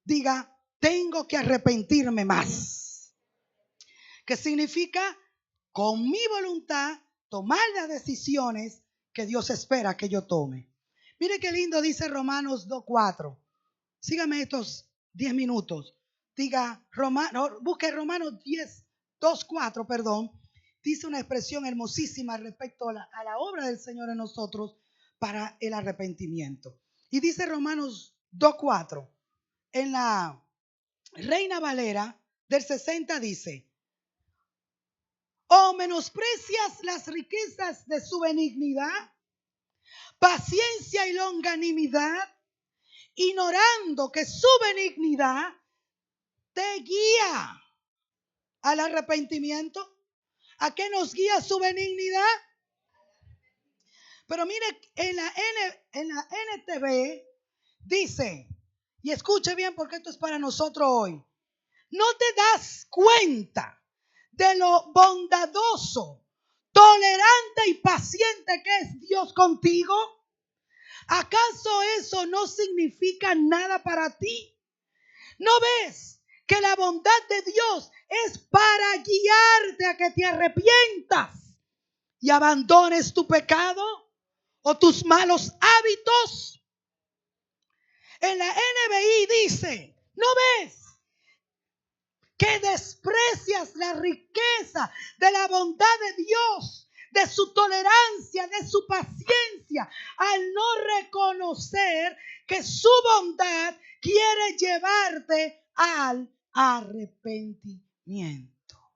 Diga, tengo que arrepentirme más. ¿Qué significa? Con mi voluntad, tomar las decisiones que Dios espera que yo tome. Mire qué lindo dice Romanos 2:4. Sígame estos 10 minutos. Diga, busque Romanos 2:4, perdón. Dice una expresión hermosísima respecto a la obra del Señor en nosotros para el arrepentimiento. Y dice Romanos 2:4. En la Reina Valera del 60 dice, ¿o menosprecias las riquezas de su benignidad, paciencia y longanimidad, ignorando que su benignidad te guía al arrepentimiento? ¿A qué nos guía su benignidad? Pero mire, en la NTV dice, y escuche bien porque esto es para nosotros hoy, ¿no te das cuenta de lo bondadoso, tolerante y paciente que es Dios contigo? ¿Acaso eso no significa nada para ti? ¿No ves que la bondad de Dios es para guiarte a que te arrepientas y abandones tu pecado o tus malos hábitos? En la NBI dice, ¿no ves que desprecias la riqueza de la bondad de Dios, de su tolerancia, de su paciencia, al no reconocer que su bondad quiere llevarte al arrepentimiento?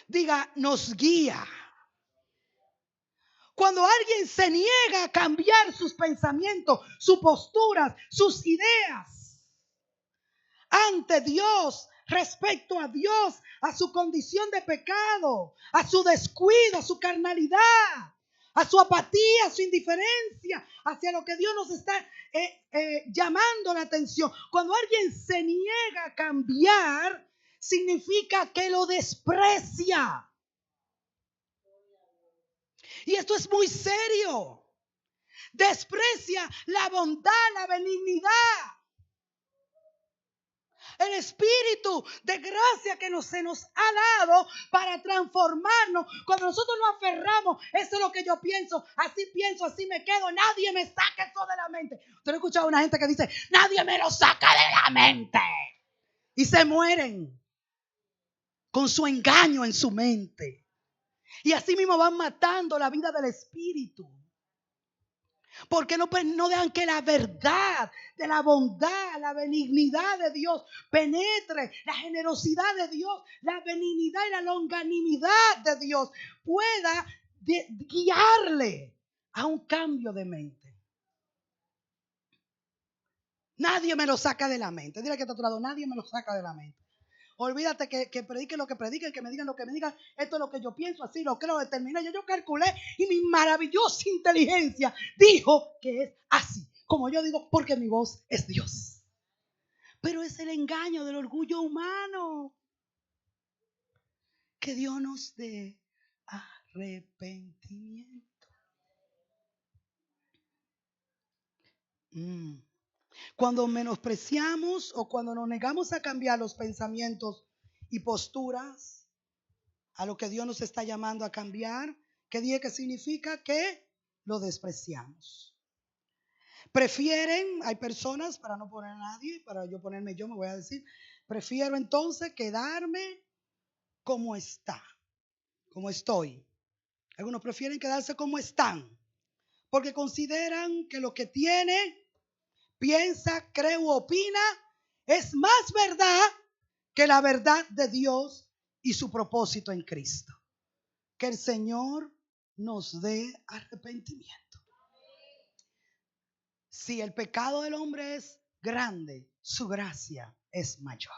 Diga, nos guía. Cuando alguien se niega a cambiar sus pensamientos, sus posturas, sus ideas ante Dios, respecto a Dios, a su condición de pecado, a su descuido, a su carnalidad, a su apatía, a su indiferencia hacia lo que Dios nos está llamando la atención. Cuando alguien se niega a cambiar, significa que lo desprecia. Y esto es muy serio. Desprecia la bondad, la benignidad, el espíritu de gracia que se nos ha dado para transformarnos. Cuando nosotros nos aferramos, eso es lo que yo pienso, así me quedo, nadie me saca eso de la mente. Usted no ha escuchado a una gente que dice, nadie me lo saca de la mente, y se mueren con su engaño en su mente. Y así mismo van matando la vida del espíritu. Porque no dejan que la verdad de la bondad, la benignidad de Dios penetre, la generosidad de Dios, la benignidad y la longanimidad de Dios pueda guiarle a un cambio de mente. Nadie me lo saca de la mente. Dile que está a tu lado, nadie me lo saca de la mente. Olvídate que prediquen lo que prediquen, que me digan lo que me digan. Esto es lo que yo pienso, así lo creo, determiné. Yo calculé y mi maravillosa inteligencia dijo que es así. Como yo digo, porque mi voz es Dios. Pero es el engaño del orgullo humano. Que Dios nos dé arrepentimiento. Cuando menospreciamos o cuando nos negamos a cambiar los pensamientos y posturas a lo que Dios nos está llamando a cambiar, ¿qué dije que significa? Que lo despreciamos. Prefieren, hay personas, para no poner a nadie, para yo ponerme yo, me voy a decir, prefiero entonces quedarme como está, como estoy. Algunos prefieren quedarse como están, porque consideran que lo que tiene, piensa, cree u opina es más verdad que la verdad de Dios y su propósito en Cristo. Que el Señor nos dé arrepentimiento. Si el pecado del hombre es grande, su gracia es mayor.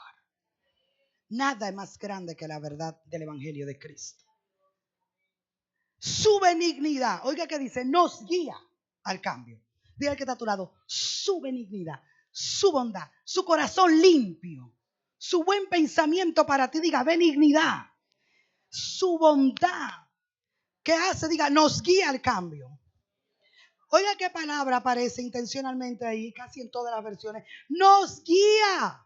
Nada es más grande que la verdad del Evangelio de Cristo. Su benignidad, oiga que dice, nos guía al cambio. Diga que está a tu lado, su benignidad, su bondad, su corazón limpio, su buen pensamiento para ti, diga benignidad, su bondad. ¿Qué hace? Diga, nos guía al cambio. Oiga qué palabra aparece intencionalmente ahí, casi en todas las versiones. Nos guía,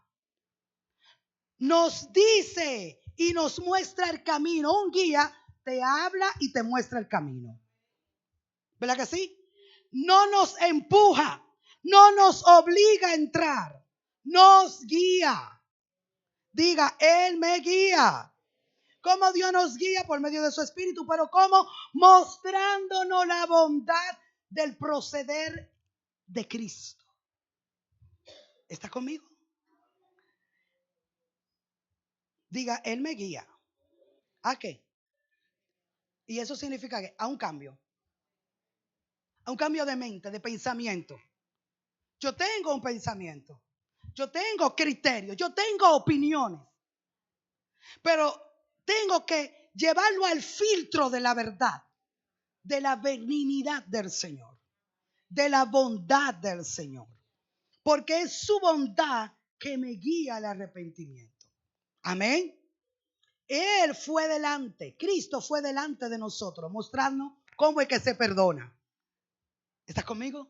nos dice y nos muestra el camino. Un guía te habla y te muestra el camino. ¿Verdad que sí? No nos empuja, no nos obliga a entrar, nos guía. Diga, Él me guía. ¿Cómo Dios nos guía? Por medio de su Espíritu, pero ¿cómo? Mostrándonos la bondad del proceder de Cristo. ¿Está conmigo? Diga, Él me guía. ¿A qué? Y eso significa que a un cambio de mente, de pensamiento. Yo tengo un pensamiento, yo tengo criterios, yo tengo opiniones, pero tengo que llevarlo al filtro de la verdad, de la benignidad del Señor, de la bondad del Señor, porque es su bondad que me guía al arrepentimiento. Amén. Él fue delante, Cristo fue delante de nosotros, mostrarnos cómo es que se perdona. ¿Estás conmigo?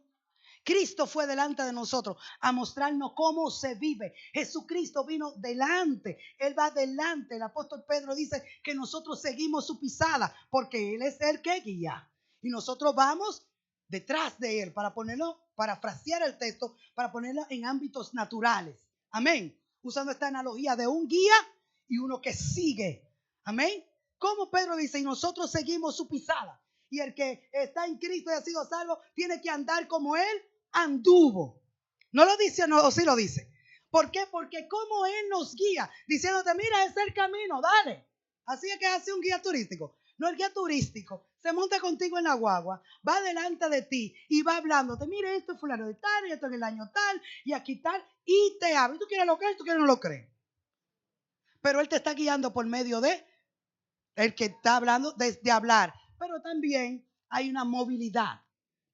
Cristo fue delante de nosotros a mostrarnos cómo se vive. Jesucristo vino delante. Él va delante. El apóstol Pedro dice que nosotros seguimos su pisada porque Él es el que guía. Y nosotros vamos detrás de Él para ponerlo, para frasear el texto, para ponerlo en ámbitos naturales. Amén. Usando esta analogía de un guía y uno que sigue. Amén. Como Pedro dice, y nosotros seguimos su pisada. Y el que está en Cristo y ha sido salvo tiene que andar como Él anduvo. ¿No lo dice o sí lo dice? ¿Por qué? Porque como Él nos guía, diciéndote, mira, es el camino, dale. Así es que hace un guía turístico. No, el guía turístico se monta contigo en la guagua, va delante de ti y va hablándote, mire, esto es fulano de tal, y esto en el año tal, y aquí tal, y te habla. Y tú quieres lo crees, tú quieres no lo crees. Pero Él te está guiando por medio de el que está hablando de hablar. Pero también hay una movilidad.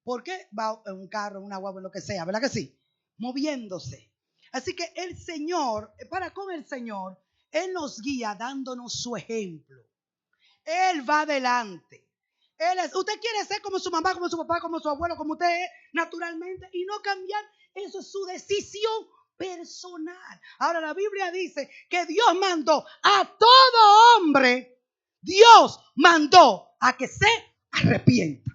¿Por qué? Va en un carro, en una guagua, en lo que sea, ¿verdad que sí? Moviéndose. Así que el Señor, para con el Señor, Él nos guía dándonos su ejemplo. Él va adelante. Usted quiere ser como su mamá, como su papá, como su abuelo, como usted es naturalmente y no cambiar. Eso es su decisión personal. Ahora la Biblia dice que Dios mandó a todo hombre. Dios mandó a que se arrepienta.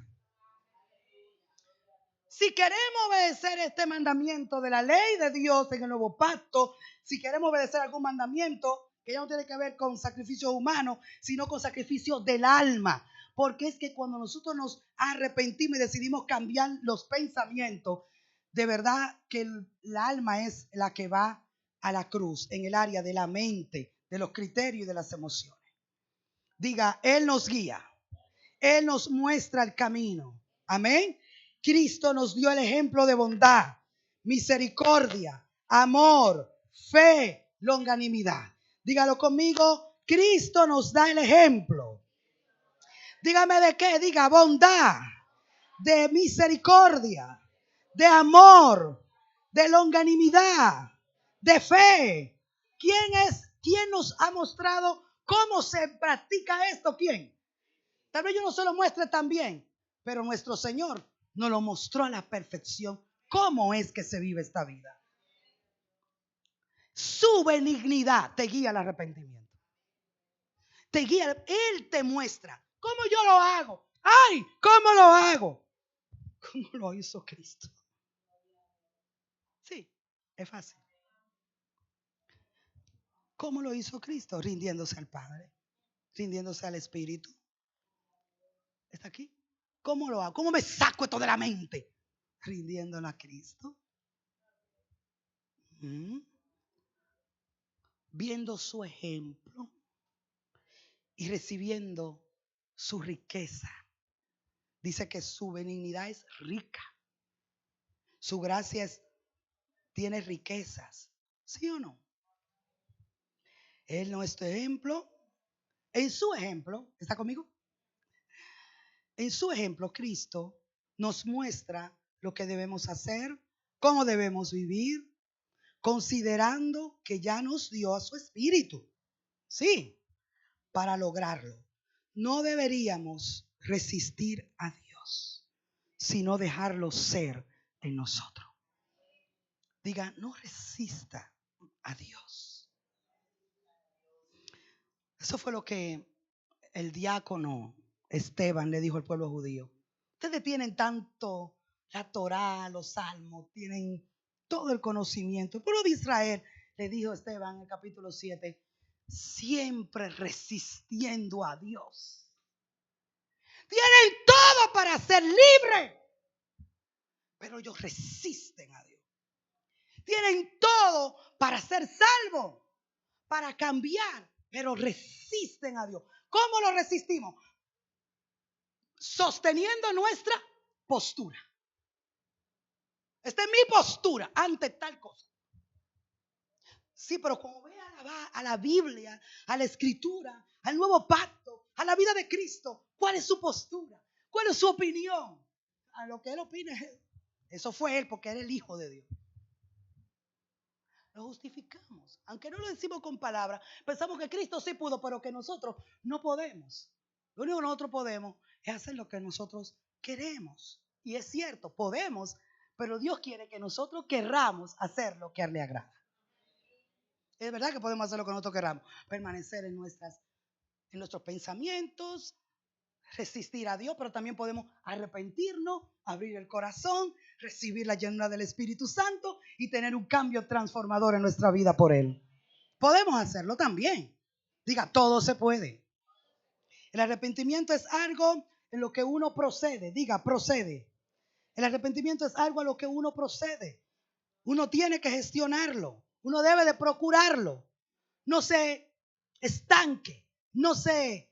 Si queremos obedecer este mandamiento de la ley de Dios en el nuevo pacto, si queremos obedecer algún mandamiento, que ya no tiene que ver con sacrificios humanos, sino con sacrificios del alma. Porque es que cuando nosotros nos arrepentimos y decidimos cambiar los pensamientos, de verdad que la alma es la que va a la cruz, en el área de la mente, de los criterios y de las emociones. Diga, Él nos guía. Él nos muestra el camino. Amén. Cristo nos dio el ejemplo de bondad, misericordia, amor, fe, longanimidad. Dígalo conmigo. Cristo nos da el ejemplo. Dígame de qué. Diga bondad, de misericordia, de amor, de longanimidad, de fe. ¿Quién nos ha mostrado cómo se practica esto? ¿Quién? Tal vez yo no se lo muestre tan bien, pero nuestro Señor nos lo mostró a la perfección. ¿Cómo es que se vive esta vida? Su benignidad te guía al arrepentimiento. Te guía, Él te muestra. ¿Cómo yo lo hago? ¡Ay! ¿Cómo lo hago? ¿Cómo lo hizo Cristo? Sí, es fácil. ¿Cómo lo hizo Cristo? Rindiéndose al Padre, rindiéndose al Espíritu. ¿Está aquí? ¿Cómo lo hago? ¿Cómo me saco esto de la mente? Rindiéndolo a Cristo. Viendo su ejemplo y recibiendo su riqueza. Dice que su benignidad es rica. Su gracia tiene riquezas. ¿Sí o no? Él nuestro ejemplo. En su ejemplo, ¿está conmigo? En su ejemplo, Cristo nos muestra lo que debemos hacer, cómo debemos vivir, considerando que ya nos dio a su Espíritu. Sí, para lograrlo. No deberíamos resistir a Dios, sino dejarlo ser en nosotros. Diga, no resista a Dios. Eso fue lo que el diácono Esteban le dijo al pueblo judío. Ustedes tienen tanto la Torá, los salmos, tienen todo el conocimiento. El pueblo de Israel, le dijo Esteban en el capítulo 7, siempre resistiendo a Dios. Tienen todo para ser libres, pero ellos resisten a Dios. Tienen todo para ser salvos, para cambiar, pero resisten a Dios. ¿Cómo lo resistimos? Sosteniendo nuestra postura. Esta es mi postura ante tal cosa. Sí, pero como ve a la Biblia, a la Escritura, al nuevo pacto, a la vida de Cristo, ¿cuál es su postura? ¿Cuál es su opinión? A lo que él opina es él. Eso fue él porque era el Hijo de Dios. Lo justificamos. Aunque no lo decimos con palabras, pensamos que Cristo sí pudo, pero que nosotros no podemos. Lo único que nosotros podemos es hacer lo que nosotros queremos. Y es cierto, podemos, pero Dios quiere que nosotros querramos hacer lo que a Él le agrada. Es verdad que podemos hacer lo que nosotros queramos, permanecer en nuestros pensamientos, resistir a Dios, pero también podemos arrepentirnos, abrir el corazón, recibir la llenura del Espíritu Santo y tener un cambio transformador en nuestra vida por Él. Podemos hacerlo también. Diga, todo se puede. El arrepentimiento es algo en lo que uno procede. Diga, procede. El arrepentimiento es algo a lo que uno procede. Uno tiene que gestionarlo. Uno debe de procurarlo. No se estanque, no se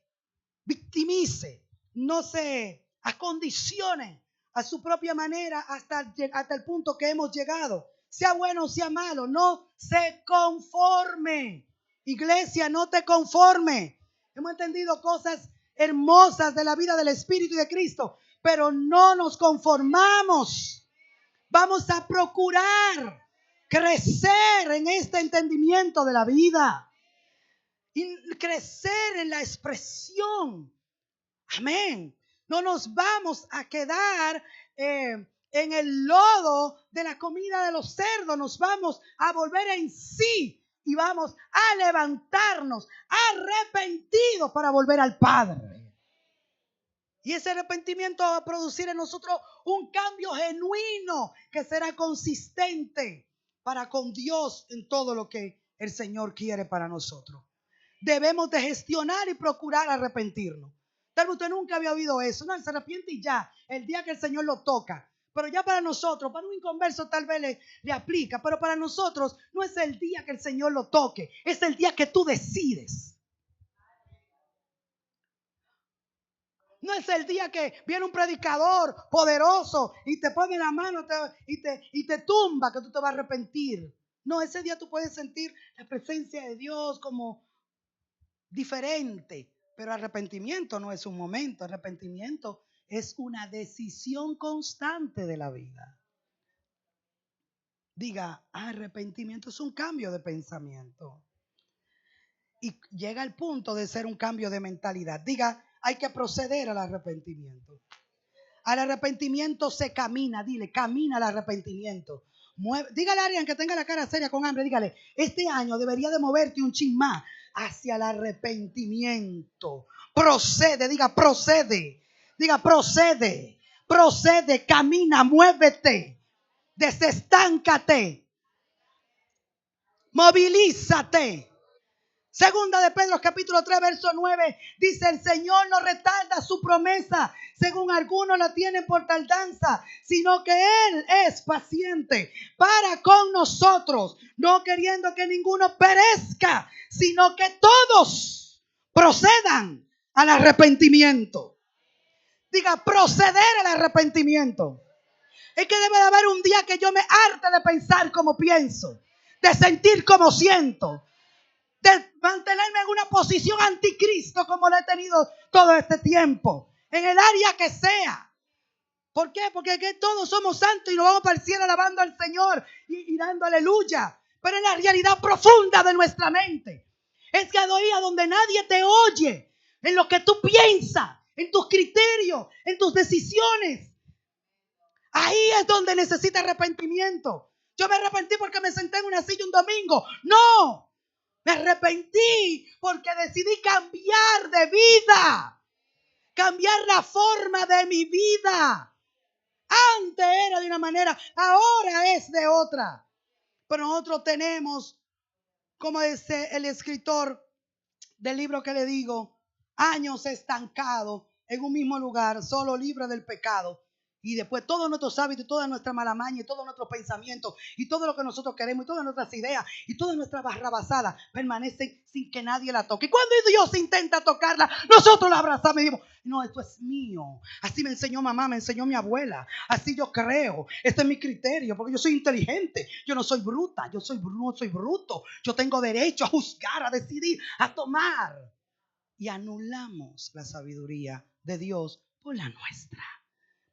victimice, no se acondicione a su propia manera hasta el punto que hemos llegado. Sea bueno o sea malo, no se conforme. Iglesia, no te conforme. Hemos entendido cosas hermosas de la vida del Espíritu y de Cristo, pero no nos conformamos. Vamos a procurar crecer en este entendimiento de la vida y crecer en la expresión. Amén. No nos vamos a quedar en el lodo de la comida de los cerdos. Nos vamos a volver en sí y vamos a levantarnos arrepentidos para volver al Padre. Y ese arrepentimiento va a producir en nosotros un cambio genuino que será consistente para con Dios en todo lo que el Señor quiere para nosotros. debemos de gestionar y procurar arrepentirnos. Tal vez usted nunca había oído eso. No, él se arrepiente y ya, el día que el Señor lo toca. Pero ya para nosotros, para un inconverso tal vez le aplica, pero para nosotros no es el día que el Señor lo toque, es el día que tú decides. No es el día que viene un predicador poderoso y te pone la mano y te tumba que tú te vas a arrepentir. No, ese día tú puedes sentir la presencia de Dios como diferente, pero arrepentimiento no es un momento, arrepentimiento es una decisión constante de la vida. Diga, arrepentimiento es un cambio de pensamiento. Y llega al punto de ser un cambio de mentalidad. Diga, hay que proceder al arrepentimiento. Al arrepentimiento se camina, dile, camina al arrepentimiento. Dígale a alguien que tenga la cara seria con hambre, dígale, este año debería de moverte un chin más hacia el arrepentimiento. Procede, diga, procede. Diga, procede, procede, camina, muévete, desestáncate, movilízate. Segunda de Pedro capítulo 3 verso 9 dice: el Señor no retarda su promesa, según algunos la tienen por tardanza, sino que Él es paciente para con nosotros, no queriendo que ninguno perezca, sino que todos procedan al arrepentimiento. Diga, proceder al arrepentimiento. Es que debe de haber un día que yo me harte de pensar como pienso, de sentir como siento, de mantenerme en una posición anticristo como lo he tenido todo este tiempo, en el área que sea. ¿Por qué? Porque que todos somos santos y nos vamos para el cielo alabando al Señor y dando aleluya. Pero en la realidad profunda de nuestra mente es que ahí a donde nadie te oye, en lo que tú piensas, en tus criterios, en tus decisiones, ahí es donde necesita arrepentimiento. Yo me arrepentí porque me senté en una silla un domingo. No. Me arrepentí porque decidí cambiar de vida, cambiar la forma de mi vida. Antes era de una manera, ahora es de otra. Pero nosotros tenemos, como dice el escritor del libro que le digo, años estancados en un mismo lugar, solo libre del pecado. Y después todos nuestros hábitos, toda nuestra mala maña y todos nuestros pensamientos y todo lo que nosotros queremos y todas nuestras ideas y todas nuestras barrabasadas permanecen sin que nadie la toque. Y cuando Dios intenta tocarla, nosotros la abrazamos y decimos, no, esto es mío. Así me enseñó mamá, me enseñó mi abuela. Así yo creo. Este es mi criterio porque yo soy inteligente. Yo no soy bruta, no soy bruto. Yo tengo derecho a juzgar, a decidir, a tomar. Y anulamos la sabiduría de Dios por la nuestra.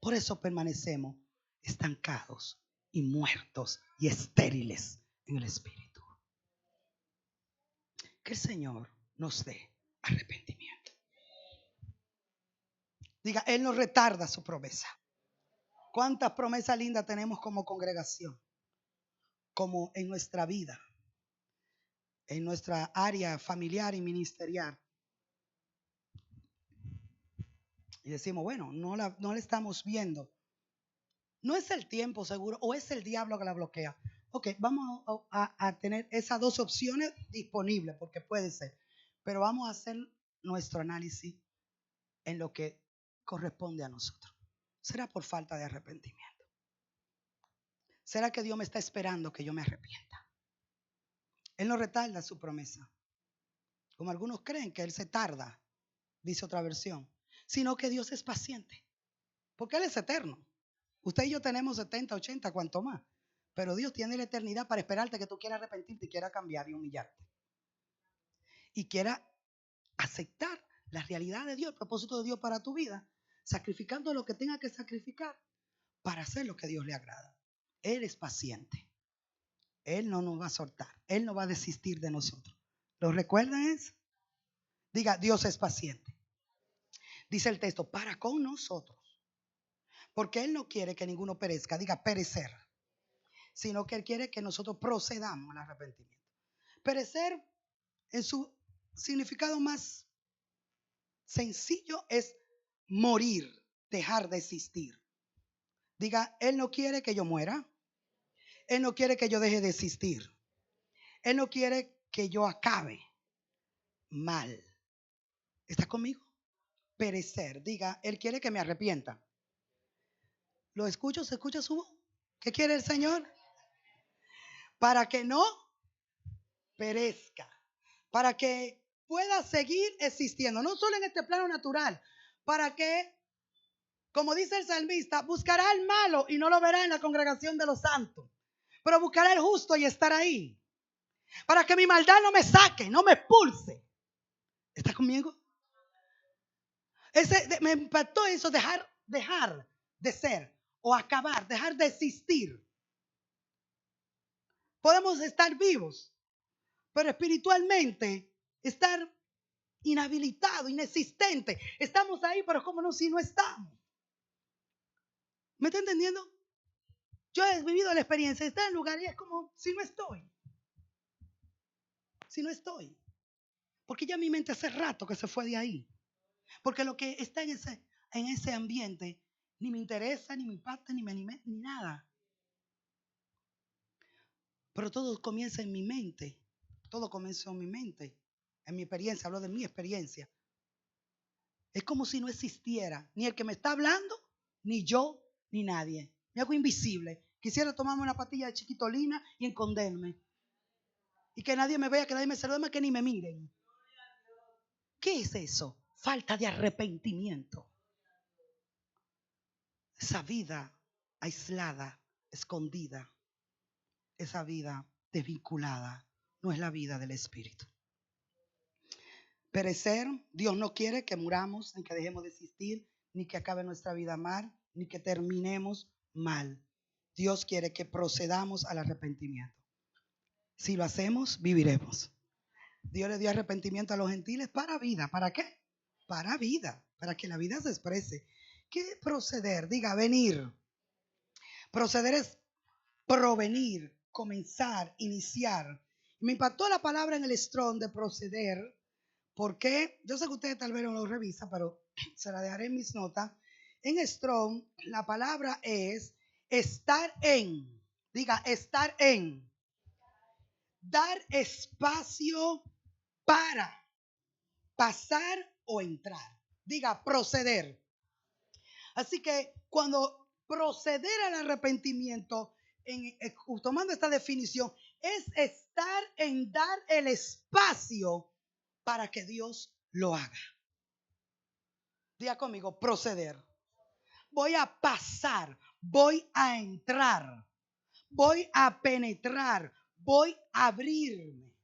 Por eso permanecemos estancados y muertos y estériles en el espíritu. Que el Señor nos dé arrepentimiento. Diga, Él no retarda su promesa. ¿Cuántas promesas lindas tenemos como congregación? Como en nuestra vida, en nuestra área familiar y ministerial. Y decimos, bueno, no la estamos viendo. No es el tiempo seguro o es el diablo que la bloquea. Ok, vamos a tener esas dos opciones disponibles porque puede ser. Pero vamos a hacer nuestro análisis en lo que corresponde a nosotros. ¿Será por falta de arrepentimiento? ¿Será que Dios me está esperando que yo me arrepienta? Él no retarda su promesa. Como algunos creen que Él se tarda, dice otra versión. Sino que Dios es paciente. Porque Él es eterno. Usted y yo tenemos 70, 80, cuanto más. Pero Dios tiene la eternidad para esperarte que tú quieras arrepentirte y quieras cambiar y humillarte. Y quieras aceptar la realidad de Dios, el propósito de Dios para tu vida, sacrificando lo que tenga que sacrificar para hacer lo que a Dios le agrada. Él es paciente. Él no nos va a soltar. Él no va a desistir de nosotros. ¿Lo recuerdan eso? Diga, Dios es paciente. Dice el texto, para con nosotros. Porque Él no quiere que ninguno perezca. Diga, perecer. Sino que Él quiere que nosotros procedamos al arrepentimiento. Perecer en su significado más sencillo es morir, dejar de existir. Diga, Él no quiere que yo muera. Él no quiere que yo deje de existir. Él no quiere que yo acabe. mal. ¿Está conmigo? Perecer. Diga, Él quiere que me arrepienta. ¿Lo escucho? ¿Se escucha su voz? ¿Qué quiere el Señor? Para que no perezca. Para que pueda seguir existiendo. No solo en este plano natural. Para que, como dice el salmista, buscará al malo y no lo verá en la congregación de los santos. Pero buscará al justo y estar ahí. Para que mi maldad no me saque, no me expulse. ¿Está conmigo? Me impactó eso, dejar de ser o acabar, dejar de existir. Podemos estar vivos, pero espiritualmente estar inhabilitado, inexistente. Estamos ahí, pero como no si no estamos. ¿Me está entendiendo? Yo he vivido la experiencia de estar en lugar y es como si no estoy. Si no estoy. Porque ya mi mente hace rato que se fue de ahí. Porque lo que está en ese ambiente ni me interesa, ni me impacta, ni me anima, ni nada. Pero todo comienza en mi mente. Todo comenzó en mi mente. En mi experiencia, hablo de mi experiencia. Es como si no existiera ni el que me está hablando, ni yo, ni nadie. Me hago invisible. Quisiera tomarme una pastilla de chiquitolina y esconderme. Y que nadie me vea, que nadie me salude, que ni me miren. ¿Qué es eso? Falta de arrepentimiento. Esa vida aislada, escondida, esa vida desvinculada, no es la vida del Espíritu. Perecer, Dios no quiere que muramos, ni que dejemos de existir, ni que acabe nuestra vida mal, ni que terminemos mal. Dios quiere que procedamos al arrepentimiento. Si lo hacemos, viviremos. Dios le dio arrepentimiento a los gentiles para vida. ¿Para qué? Para vida, para que la vida se exprese. ¿Qué es proceder? Diga, venir. Proceder es provenir, comenzar, iniciar. Me impactó la palabra en el Strong de proceder. Porque yo sé que ustedes tal vez no lo revisan, pero se la dejaré en mis notas. En Strong, la palabra es estar en. Diga, estar en. Dar espacio para pasar o entrar. Diga, proceder. Así que cuando proceder al arrepentimiento, tomando esta definición, es estar en dar el espacio para que Dios lo haga. Diga conmigo, proceder. Voy a pasar, voy a entrar, voy a penetrar, voy a abrirme.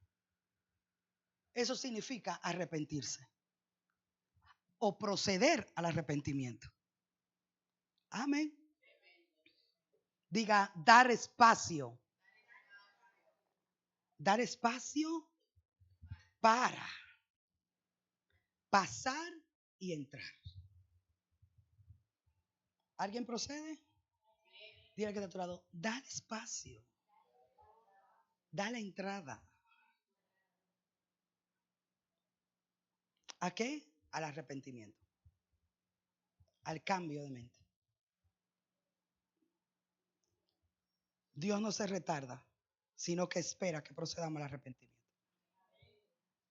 Eso significa arrepentirse o proceder al arrepentimiento. Amén. Diga, dar espacio. Dar espacio para pasar y entrar. ¿Alguien procede? Dile que está a tu lado, dar espacio. Da la entrada. ¿A qué? Al arrepentimiento. Al cambio de mente. Dios no se retarda, sino que espera que procedamos al arrepentimiento.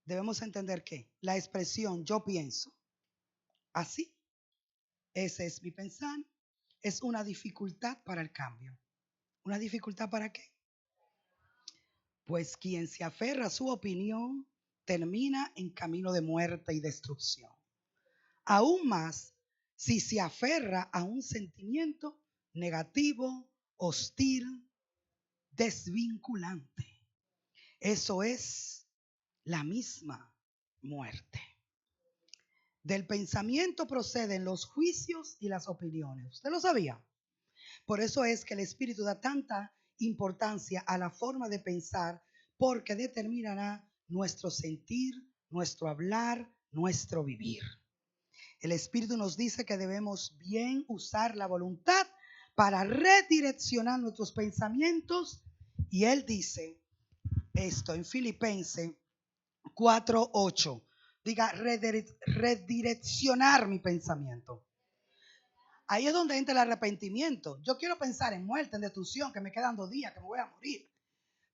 Debemos entender que la expresión yo pienso así, ese es mi pensar, es una dificultad para el cambio. ¿Una dificultad para qué? Pues quien se aferra a su opinión termina en camino de muerte y destrucción. Aún más si se aferra a un sentimiento negativo, hostil, desvinculante. Eso es la misma muerte. Del pensamiento proceden los juicios y las opiniones. ¿Usted lo sabía? Por eso es que el Espíritu da tanta importancia a la forma de pensar, porque determinará nuestro sentir, nuestro hablar, nuestro vivir. El Espíritu nos dice que debemos bien usar la voluntad para redireccionar nuestros pensamientos. Y Él dice esto en Filipenses 4:8. Diga, redireccionar mi pensamiento. Ahí es donde entra el arrepentimiento. Yo quiero pensar en muerte, en destrucción, que me quedan 2 días, que me voy a morir.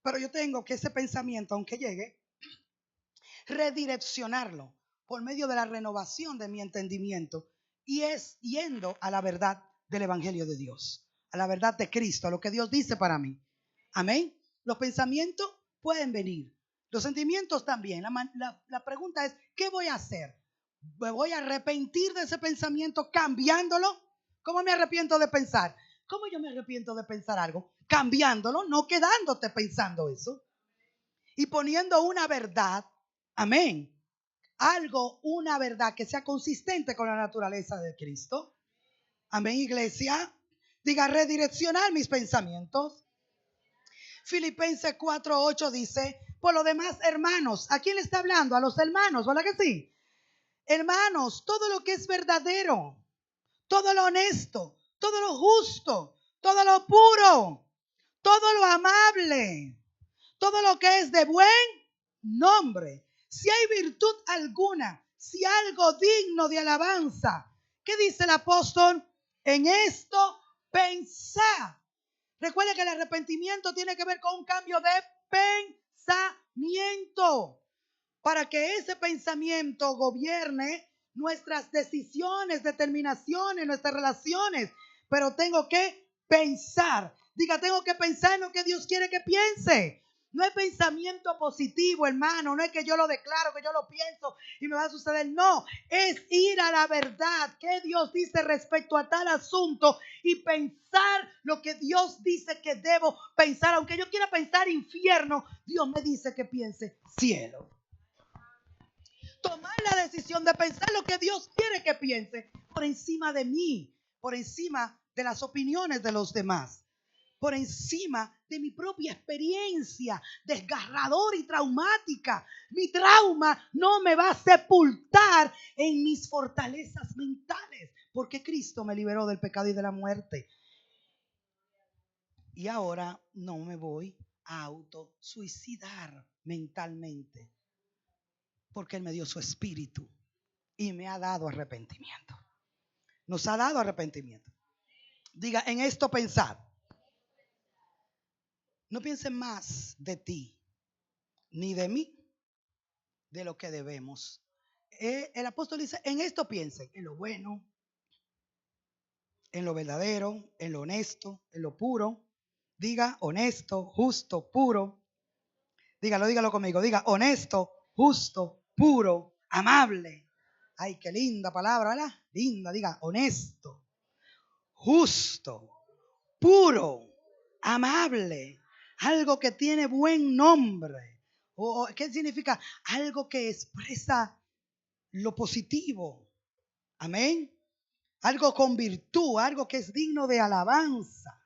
Pero yo tengo que ese pensamiento, aunque llegue, redireccionarlo por medio de la renovación de mi entendimiento, y es yendo a la verdad del Evangelio de Dios, a la verdad de Cristo, a lo que Dios dice para mí. Amén. Los pensamientos pueden venir, los sentimientos también. La pregunta es, ¿qué voy a hacer? ¿Me voy a arrepentir de ese pensamiento cambiándolo? ¿Cómo me arrepiento de pensar? ¿Cómo yo me arrepiento de pensar algo? Cambiándolo, no quedándote pensando eso. Y poniendo una verdad, amén, algo, una verdad que sea consistente con la naturaleza de Cristo. Amén, iglesia. Diga, redireccionar mis pensamientos. Filipenses 4:8 dice, por lo demás, hermanos, ¿a quién le está hablando? A los hermanos, ¿verdad que sí? Hermanos, todo lo que es verdadero, todo lo honesto, todo lo justo, todo lo puro, todo lo amable, todo lo que es de buen nombre, si hay virtud alguna, si algo digno de alabanza. ¿Qué dice el apóstol? En esto pensad. Recuerda que el arrepentimiento tiene que ver con un cambio de pensamiento, para que ese pensamiento gobierne nuestras decisiones, determinaciones, nuestras relaciones. Pero tengo que pensar. Diga, tengo que pensar en lo que Dios quiere que piense. No es pensamiento positivo, hermano. No es que yo lo declaro, que yo lo pienso y me va a suceder. No, es ir a la verdad. ¿Qué Dios dice respecto a tal asunto? Y pensar lo que Dios dice que debo pensar. Aunque yo quiera pensar infierno, Dios me dice que piense cielo. Tomar la decisión de pensar lo que Dios quiere que piense por encima de mí, por encima de las opiniones de los demás, por encima de mi propia experiencia desgarradora y traumática. Mi trauma no me va a sepultar en mis fortalezas mentales, porque Cristo me liberó del pecado y de la muerte. Y ahora no me voy a autosuicidar mentalmente, porque Él me dio su espíritu y me ha dado arrepentimiento. Nos ha dado arrepentimiento. Diga, en esto pensad. No piensen más de ti, ni de mí, de lo que debemos. El apóstol dice, en esto piensen, en lo bueno, en lo verdadero, en lo honesto, en lo puro. Diga, honesto, justo, puro. Dígalo conmigo. Diga, honesto, justo, puro, amable. Ay, qué linda palabra, ¿verdad? Linda, diga, honesto, justo, puro, amable, algo que tiene buen nombre. ¿Qué significa? Algo que expresa lo positivo. Amén. Algo con virtud, algo que es digno de alabanza.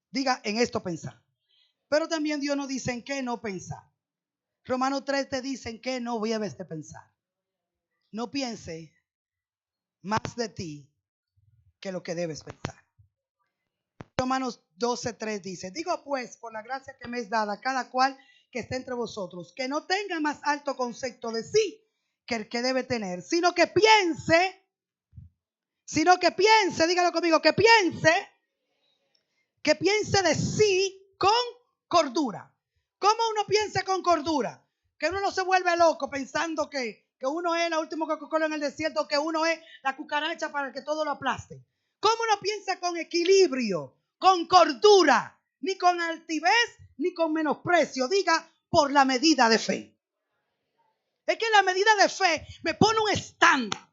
Diga, en esto pensar. Pero también Dios nos dice en qué no pensar. Romanos 3 te dice en qué no debes de pensar. No piense más de ti que lo que debes pensar. Romanos 12:3 dice, digo pues, por la gracia que me es dada, cada cual que esté entre vosotros, que no tenga más alto concepto de sí que el que debe tener, sino que piense, dígalo conmigo, que piense de sí con cordura. ¿Cómo uno piensa con cordura? Que uno no se vuelve loco pensando que uno es la última Coca-Cola en el desierto, que uno es la cucaracha para que todo lo aplaste. ¿Cómo uno piensa con equilibrio, con cordura, ni con altivez, ni con menosprecio? Diga, por la medida de fe. Es que la medida de fe me pone un estándar.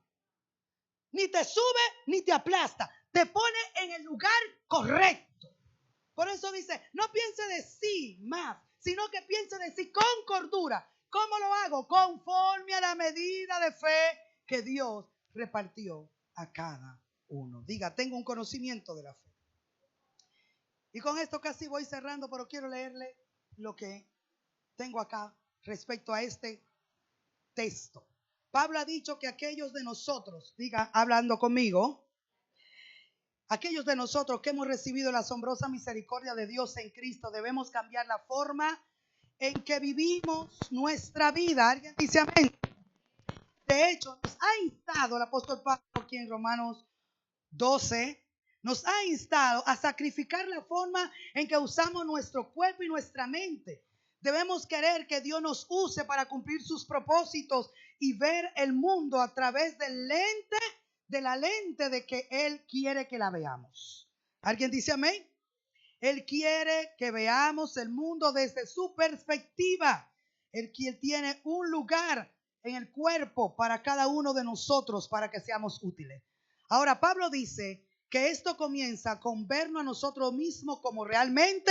Ni te sube, ni te aplasta. Te pone en el lugar correcto. Por eso dice, no piense de sí más, sino que piense de sí con cordura. ¿Cómo lo hago? Conforme a la medida de fe que Dios repartió a cada uno. Diga, tengo un conocimiento de la fe. Y con esto casi voy cerrando, pero quiero leerle lo que tengo acá respecto a este texto. Pablo ha dicho que aquellos de nosotros, diga, hablando conmigo, aquellos de nosotros que hemos recibido la asombrosa misericordia de Dios en Cristo, debemos cambiar la forma en que vivimos nuestra vida. ¿Alguien dice amén? De hecho, nos ha instado el apóstol Pablo aquí en Romanos 12, nos ha instado a sacrificar la forma en que usamos nuestro cuerpo y nuestra mente. Debemos querer que Dios nos use para cumplir sus propósitos y ver el mundo a través de la lente de que Él quiere que la veamos. ¿Alguien dice amén? Él quiere que veamos el mundo desde su perspectiva. Él tiene un lugar en el cuerpo para cada uno de nosotros para que seamos útiles. Ahora, Pablo dice que esto comienza con vernos a nosotros mismos como realmente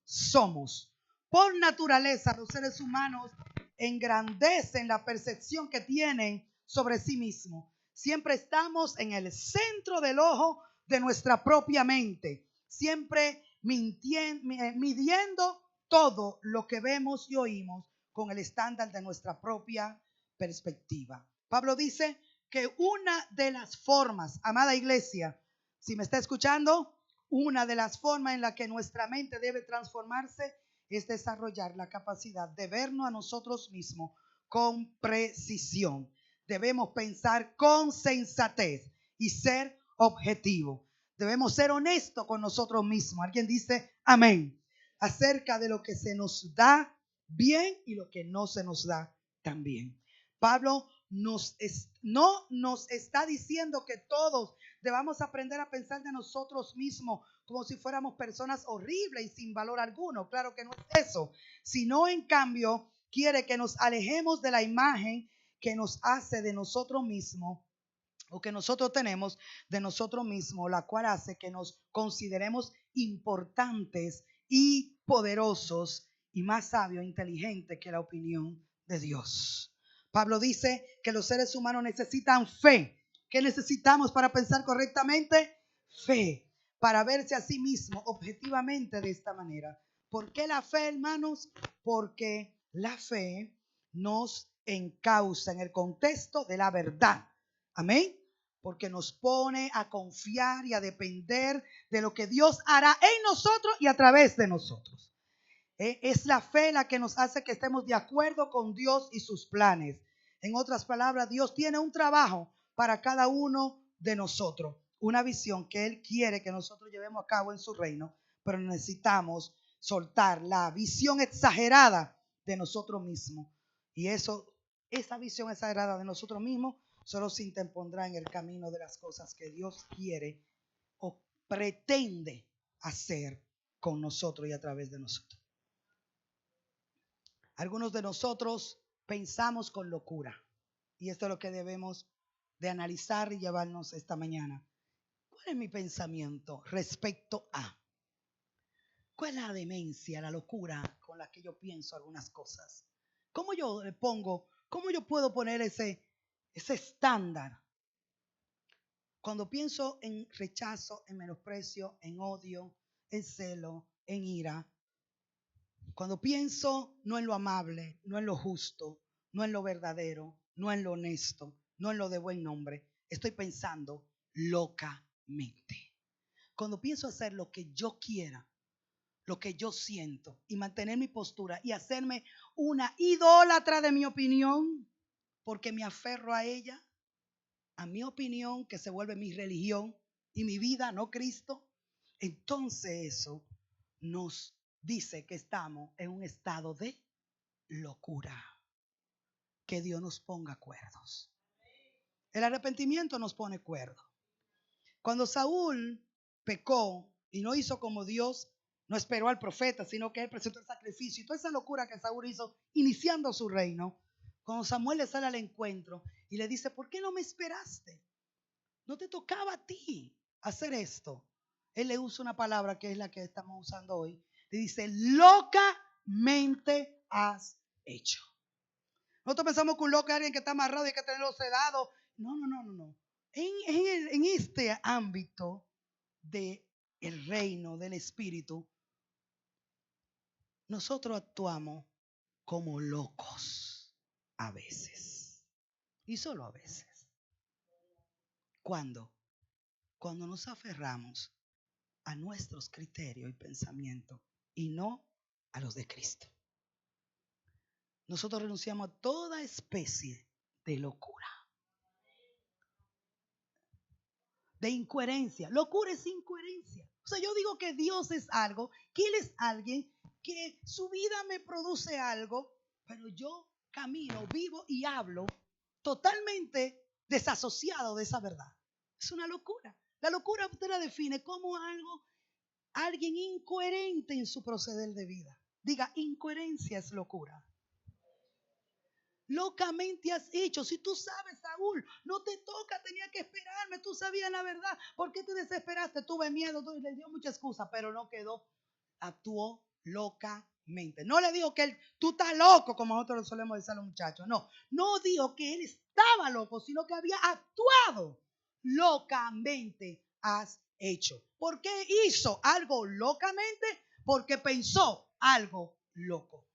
somos. Por naturaleza, los seres humanos engrandecen la percepción que tienen sobre sí mismos. Siempre estamos en el centro del ojo de nuestra propia mente. Siempre midiendo todo lo que vemos y oímos con el estándar de nuestra propia perspectiva. Pablo dice que una de las formas, amada iglesia, si me está escuchando, una de las formas en la que nuestra mente debe transformarse es desarrollar la capacidad de vernos a nosotros mismos con precisión. Debemos pensar con sensatez y ser objetivos. Debemos ser honestos con nosotros mismos. Alguien dice amén. Acerca de lo que se nos da bien y lo que no se nos da tan bien. Pablo no nos está diciendo que todos debamos aprender a pensar de nosotros mismos como si fuéramos personas horribles y sin valor alguno. Claro que no es eso. Sino en cambio quiere que nos alejemos de la imagen que nos hace de nosotros mismos o que nosotros tenemos de nosotros mismos, la cual hace que nos consideremos importantes y poderosos y más sabios e inteligentes que la opinión de Dios. Pablo dice que los seres humanos necesitan fe. ¿Qué necesitamos para pensar correctamente? Fe, para verse a sí mismo objetivamente de esta manera. ¿Por qué la fe, hermanos? Porque la fe nos encausa en el contexto de la verdad. Amén. Porque nos pone a confiar y a depender de lo que Dios hará en nosotros y a través de nosotros. Es la fe la que nos hace que estemos de acuerdo con Dios y sus planes. En otras palabras, Dios tiene un trabajo para cada uno de nosotros. Una visión que Él quiere que nosotros llevemos a cabo en su reino. Pero necesitamos soltar la visión exagerada de nosotros mismos. Y esa visión exagerada de nosotros mismos solo se interpondrá en el camino de las cosas que Dios quiere o pretende hacer con nosotros y a través de nosotros. Algunos de nosotros pensamos con locura y esto es lo que debemos de analizar y llevarnos esta mañana. ¿Cuál es mi pensamiento respecto a? ¿Cuál es la demencia, la locura con la que yo pienso algunas cosas? ¿Cómo yo puedo poner ese estándar? Cuando pienso en rechazo, en menosprecio, en odio, en celo, en ira, cuando pienso no en lo amable, no en lo justo, no en lo verdadero, no en lo honesto, no en lo de buen nombre, estoy pensando locamente. Cuando pienso hacer lo que yo quiera, lo que yo siento y mantener mi postura y hacerme una idólatra de mi opinión, porque me aferro a ella, a mi opinión que se vuelve mi religión y mi vida, no Cristo, entonces eso nos dice que estamos en un estado de locura. Que Dios nos ponga cuerdos. El arrepentimiento nos pone cuerdo. Cuando Saúl pecó y no hizo como Dios, no esperó al profeta, sino que él presentó el sacrificio y toda esa locura que Saúl hizo iniciando su reino. Cuando Samuel le sale al encuentro y le dice, ¿por qué no me esperaste? No te tocaba a ti hacer esto. Él le usa una palabra que es la que estamos usando hoy. Le dice, locamente has hecho. Nosotros pensamos que un loco es alguien que está amarrado y hay que tenerlo sedado. No. En este ámbito del reino, del espíritu, nosotros actuamos como locos a veces. Y solo a veces. ¿Cuándo? Cuando nos aferramos a nuestros criterios y pensamientos y no a los de Cristo. Nosotros renunciamos a toda especie de locura. de incoherencia. Locura es incoherencia. O sea, yo digo que Dios es algo, que Él es alguien, que su vida me produce algo, pero yo camino, vivo y hablo totalmente desasociado de esa verdad. Es una locura. La locura usted la define como alguien incoherente en su proceder de vida. Diga, incoherencia es locura. Locamente has hecho. Si tú sabes, Saúl, no te toca, tenía que esperarme, tú sabías la verdad. ¿Por qué te desesperaste? Tuve miedo, le dio mucha excusa, pero no quedó. Actuó locamente. No le dijo que él, tú estás loco, como nosotros lo solemos decir a los muchachos. No dijo que él estaba loco, sino que había actuado locamente. Has hecho. ¿Por qué hizo algo locamente? Porque pensó algo loco.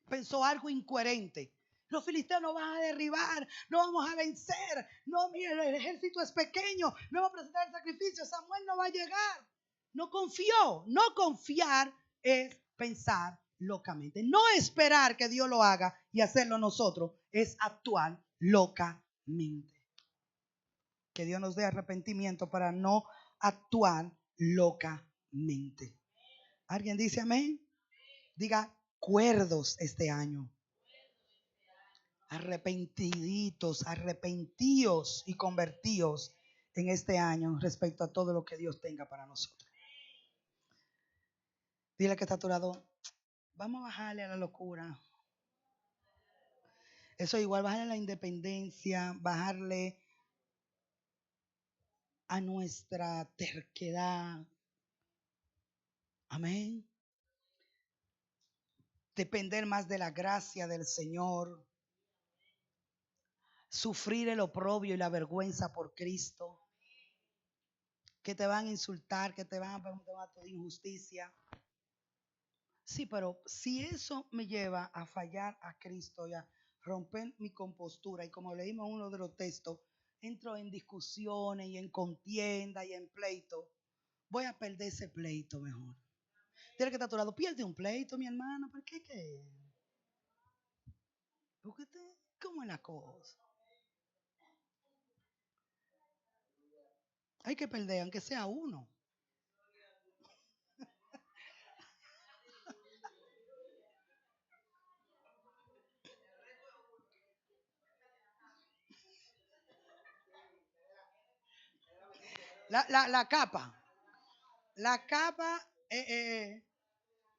Pensó algo incoherente. Los filisteos nos van a derribar, no vamos a vencer. No, mira, el ejército es pequeño, no vamos a presentar el sacrificio, Samuel no va a llegar. No confió. No confiar es pensar locamente. No esperar que Dios lo haga y hacerlo nosotros, es actuar locamente. Que Dios nos dé arrepentimiento para no actuar locamente. ¿Alguien dice amén? Diga, cuerdos este año. Arrepentiditos, arrepentíos y convertíos en este año respecto a todo lo que Dios tenga para nosotros. Dile que está a tu lado, vamos a bajarle a la locura. Eso igual, bajarle a la independencia, bajarle a nuestra terquedad. Amén. Depender más de la gracia del Señor. Sufrir el oprobio y la vergüenza por Cristo. Que te van a insultar, que te van a preguntar de injusticia. Sí, pero si eso me lleva a fallar a Cristo y a romper mi compostura, y como leímos en uno de los textos, entro en discusiones y en contienda y en pleito, voy a perder ese pleito mejor. Tiene que estar a tu lado, pierde un pleito, mi hermano, ¿por qué? ¿Cómo es la cosa? Hay que perder, aunque sea uno. La capa,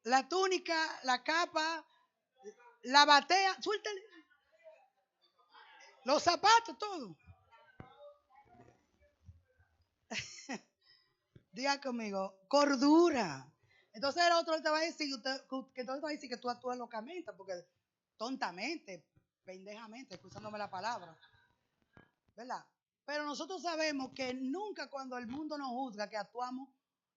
la túnica, la capa, la batea, suéltale. Los zapatos, todo. Diga conmigo, cordura. Entonces el otro te va a decir que tú actúas locamente, porque tontamente, pendejamente, excusándome la palabra, ¿verdad? Pero nosotros sabemos que nunca cuando el mundo nos juzga que actuamos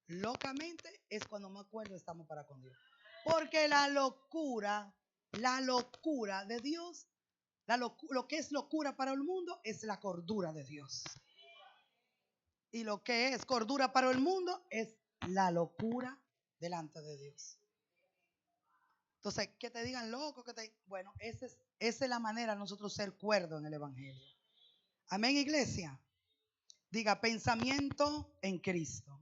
locamente es cuando más cuerdos estamos para con Dios. Porque la locura de Dios, lo que es locura para el mundo es la cordura de Dios. Y lo que es cordura para el mundo es la locura delante de Dios. Entonces, que te digan loco, bueno, esa es la manera de nosotros ser cuerdos en el Evangelio. Amén, iglesia. Diga, pensamiento en Cristo.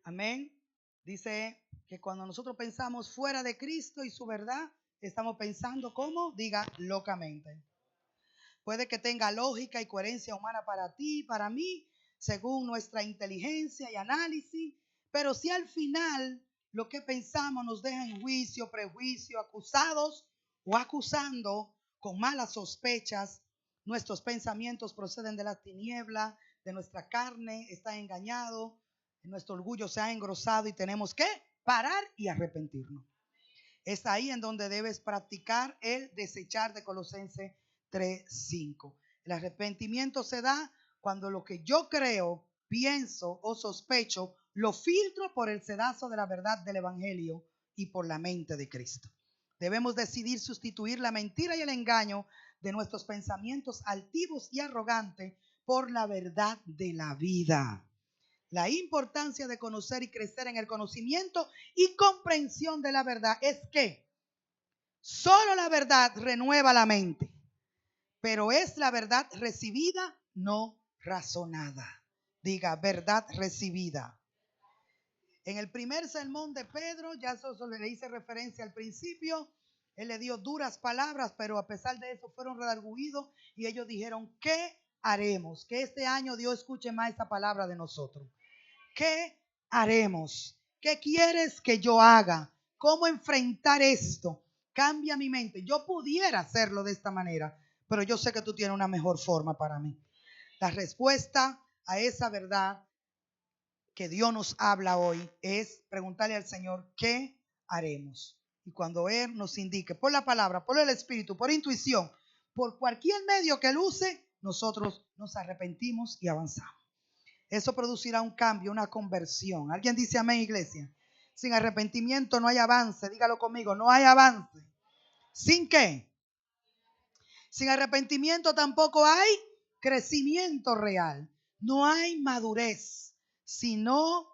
Amén. Dice que cuando nosotros pensamos fuera de Cristo y su verdad, estamos pensando como, diga, locamente. Puede que tenga lógica y coherencia humana para ti, para mí, según nuestra inteligencia y análisis, pero si al final lo que pensamos nos deja en juicio, prejuicio, acusados o acusando con malas sospechas, nuestros pensamientos proceden de la tiniebla, de nuestra carne está engañado, nuestro orgullo se ha engrosado y tenemos que parar y arrepentirnos. Es ahí en donde debes practicar el desechar de Colosenses 3:5. El arrepentimiento se da cuando lo que yo creo, pienso o sospecho lo filtro por el sedazo de la verdad del Evangelio y por la mente de Cristo. Debemos decidir sustituir la mentira y el engaño de nuestros pensamientos altivos y arrogantes por la verdad de la vida. La importancia de conocer y crecer en el conocimiento y comprensión de la verdad es que solo la verdad renueva la mente, pero es la verdad recibida, no razonada. Diga, verdad recibida. En el primer sermón de Pedro, ya eso le hice referencia al principio, él le dio duras palabras, pero a pesar de eso fueron redarguidos y ellos dijeron, ¿qué haremos? Que este año Dios escuche más esta palabra de nosotros. ¿Qué haremos? ¿Qué quieres que yo haga? ¿Cómo enfrentar esto? Cambia mi mente. Yo pudiera hacerlo de esta manera, pero yo sé que tú tienes una mejor forma para mí. La respuesta a esa verdad que Dios nos habla hoy es preguntarle al Señor, ¿qué haremos? Y cuando Él nos indique por la palabra, por el Espíritu, por intuición, por cualquier medio que Él use, nosotros nos arrepentimos y avanzamos. Eso producirá un cambio, una conversión. ¿Alguien dice amén, iglesia? Sin arrepentimiento no hay avance. Dígalo conmigo, no hay avance. ¿Sin qué? Sin arrepentimiento tampoco hay crecimiento real. No hay madurez. Si no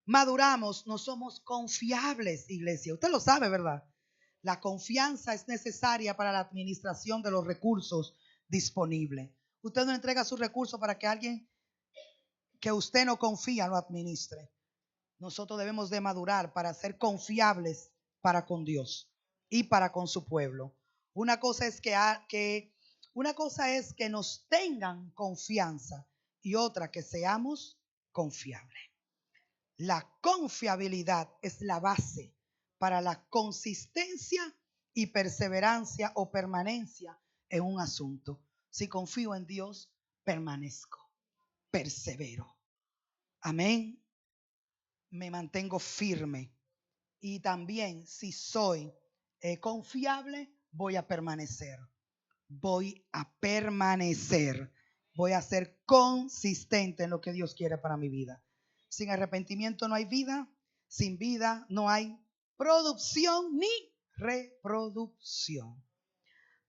maduramos, no somos confiables, iglesia. Usted lo sabe, ¿verdad? La confianza es necesaria para la administración de los recursos disponibles. Usted no entrega sus recursos para que alguien que usted no confía lo administre. Nosotros debemos de madurar para ser confiables para con Dios y para con su pueblo. Una cosa es que nos tengan confianza y otra que seamos confiables. La confiabilidad es la base para la consistencia y perseverancia o permanencia en un asunto. Si confío en Dios, permanezco, persevero. Amén. Me mantengo firme. Y también si soy confiable, voy a permanecer. Voy a permanecer. Voy a ser consistente en lo que Dios quiere para mi vida. Sin arrepentimiento no hay vida. Sin vida no hay producción ni reproducción.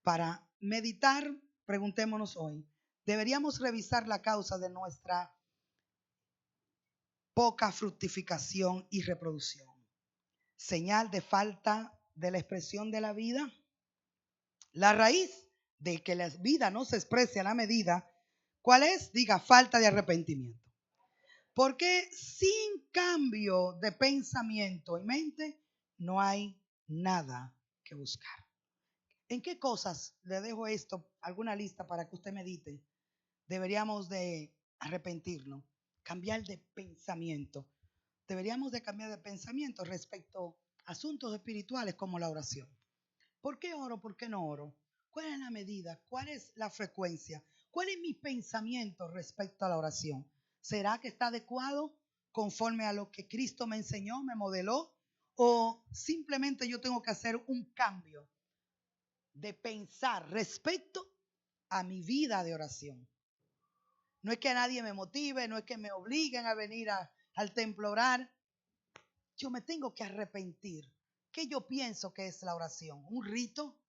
Para meditar, preguntémonos hoy, ¿deberíamos revisar la causa de nuestra poca fructificación y reproducción? Señal de falta de la expresión de la vida. La raíz de que la vida no se exprese a la medida, ¿cuál es? Diga, falta de arrepentimiento. Porque sin cambio de pensamiento y mente no hay nada que buscar. ¿En qué cosas, le dejo esto, alguna lista para que usted medite, deberíamos de arrepentirnos? Cambiar de pensamiento. Deberíamos de cambiar de pensamiento respecto a asuntos espirituales como la oración. ¿Por qué oro? ¿Por qué no oro? ¿Cuál es la medida? ¿Cuál es la frecuencia? ¿Cuál es mi pensamiento respecto a la oración? ¿Será que está adecuado conforme a lo que Cristo me enseñó, me modeló? ¿O simplemente yo tengo que hacer un cambio de pensar respecto a mi vida de oración? No es que nadie me motive, no es que me obliguen a venir al templo a orar. Yo me tengo que arrepentir. ¿Qué yo pienso que es la oración? ¿Un rito?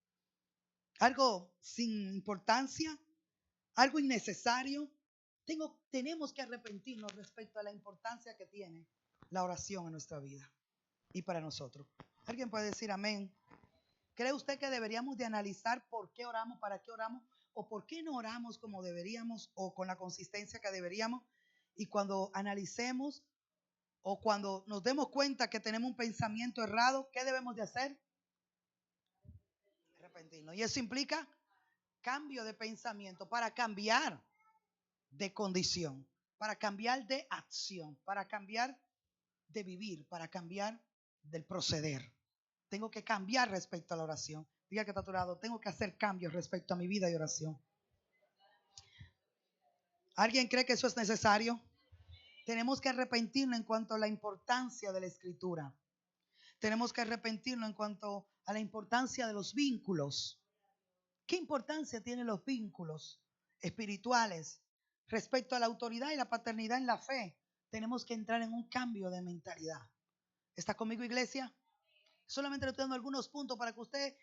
¿Algo sin importancia? ¿Algo innecesario? Tenemos que arrepentirnos respecto a la importancia que tiene la oración en nuestra vida y para nosotros. ¿Alguien puede decir amén? ¿Cree usted que deberíamos de analizar por qué oramos, para qué oramos o por qué no oramos como deberíamos o con la consistencia que deberíamos? Y cuando analicemos o cuando nos demos cuenta que tenemos un pensamiento errado, ¿qué debemos de hacer? Arrepentirnos. Y eso implica cambio de pensamiento para cambiar de condición, para cambiar de acción, para cambiar de vivir, para cambiar del proceder. Tengo que cambiar respecto a la oración. Diga que está a tu lado, tengo que hacer cambios respecto a mi vida de oración. ¿Alguien cree que eso es necesario? Tenemos que arrepentirnos en cuanto a la importancia de la escritura. Tenemos que arrepentirnos en cuanto a la importancia de los vínculos. ¿Qué importancia tienen los vínculos espirituales respecto a la autoridad y la paternidad en la fe? Tenemos que entrar en un cambio de mentalidad. ¿Está conmigo, iglesia? Solamente le estoy dando algunos puntos para que usted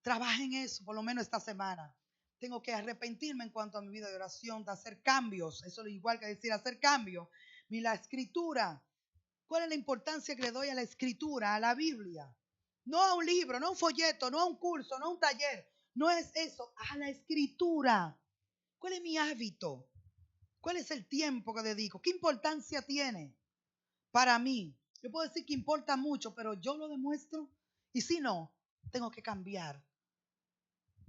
trabaje en eso, por lo menos esta semana. Tengo que arrepentirme en cuanto a mi vida de oración, de hacer cambios. Eso es igual que decir hacer cambios. Y la escritura. ¿Cuál es la importancia que le doy a la escritura, a la Biblia? No a un libro, no a un folleto, no a un curso, no a un taller. No es eso, a la escritura. ¿Cuál es mi hábito? ¿Cuál es el tiempo que dedico? ¿Qué importancia tiene para mí? Yo puedo decir que importa mucho, pero yo lo demuestro. Y si no, tengo que cambiar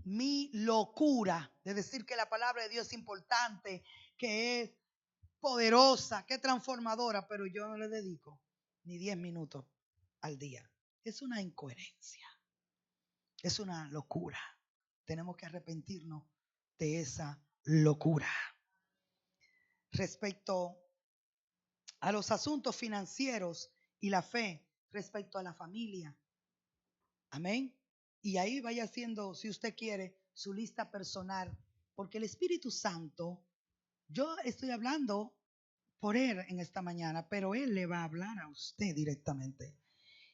mi locura de decir que la palabra de Dios es importante, que es poderosa, que es transformadora, pero yo no le dedico ni 10 minutos al día. Es una incoherencia, es una locura. Tenemos que arrepentirnos de esa locura. Respecto a los asuntos financieros y la fe, respecto a la familia. Amén. Y ahí vaya haciendo, si usted quiere, su lista personal, porque el Espíritu Santo, yo estoy hablando por Él en esta mañana, pero Él le va a hablar a usted directamente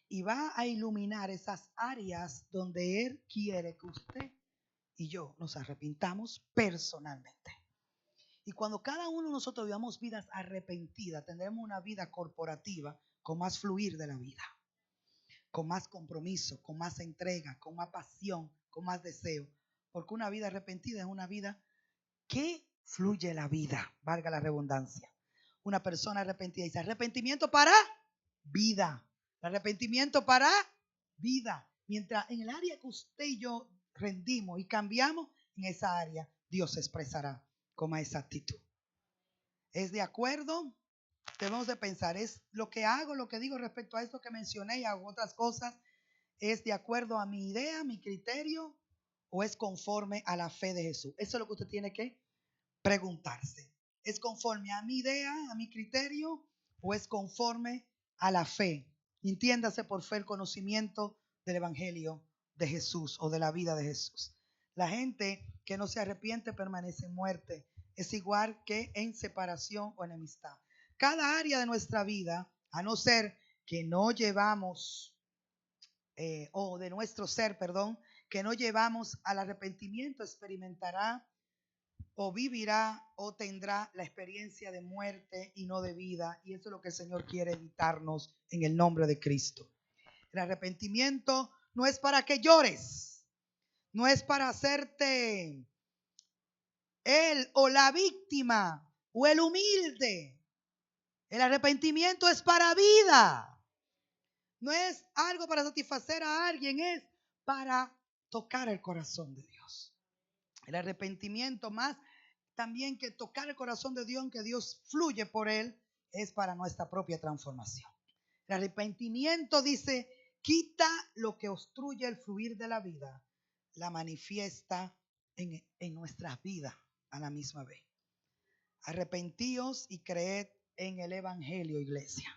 y va a iluminar esas áreas donde Él quiere que usted y yo nos arrepintamos personalmente. Y cuando cada uno de nosotros vivamos vidas arrepentidas, tendremos una vida corporativa con más fluir de la vida, con más compromiso, con más entrega, con más pasión, con más deseo. Porque una vida arrepentida es una vida que fluye la vida, valga la redundancia. Una persona arrepentida dice arrepentimiento para vida. Arrepentimiento para vida. Mientras en el área que usted y yo rendimos y cambiamos, en esa área Dios se expresará con esa actitud. ¿Es de acuerdo? Debemos de pensar, ¿es lo que hago, lo que digo respecto a esto que mencioné y a otras cosas, es de acuerdo a mi idea, mi criterio, o es conforme a la fe de Jesús? Eso es lo que usted tiene que preguntarse. ¿Es conforme a mi idea, a mi criterio, o es conforme a la fe? Entiéndase por fe el conocimiento del Evangelio de Jesús o de la vida de Jesús. La gente que no se arrepiente permanece en muerte. Es igual que en separación o enemistad. Cada área de nuestra vida, a no ser que no llevamos, o de nuestro ser, perdón, que no llevamos al arrepentimiento, experimentará o vivirá o tendrá la experiencia de muerte y no de vida. Y eso es lo que el Señor quiere evitarnos en el nombre de Cristo. El arrepentimiento no es para que llores, no es para hacerte él o la víctima o el humilde. El arrepentimiento es para vida. No es algo para satisfacer a alguien, es para tocar el corazón de Dios. El arrepentimiento, más también que tocar el corazón de Dios, que Dios fluye por él, es para nuestra propia transformación. El arrepentimiento dice, quita lo que obstruye el fluir de la vida, la manifiesta en nuestras vidas a la misma vez. Arrepentíos y creed en el Evangelio, iglesia.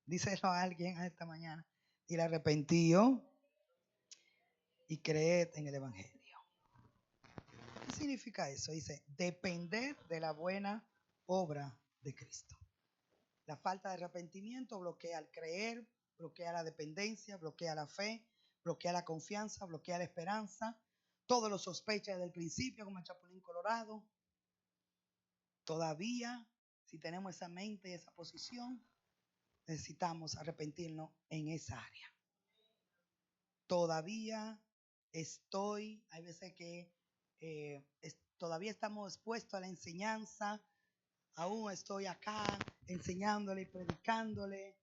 Díselo a alguien esta mañana. Y arrepentíos y creed en el Evangelio. ¿Qué significa eso? Dice, depender de la buena obra de Cristo. La falta de arrepentimiento bloquea el creer, bloquea la dependencia, bloquea la fe, bloquea la confianza, bloquea la esperanza. Todo lo sospecha desde el principio, como el Chapulín Colorado. Todavía, si tenemos esa mente y esa posición, necesitamos arrepentirnos en esa área. Todavía hay veces que todavía estamos expuestos a la enseñanza, aún estoy acá enseñándole y predicándole,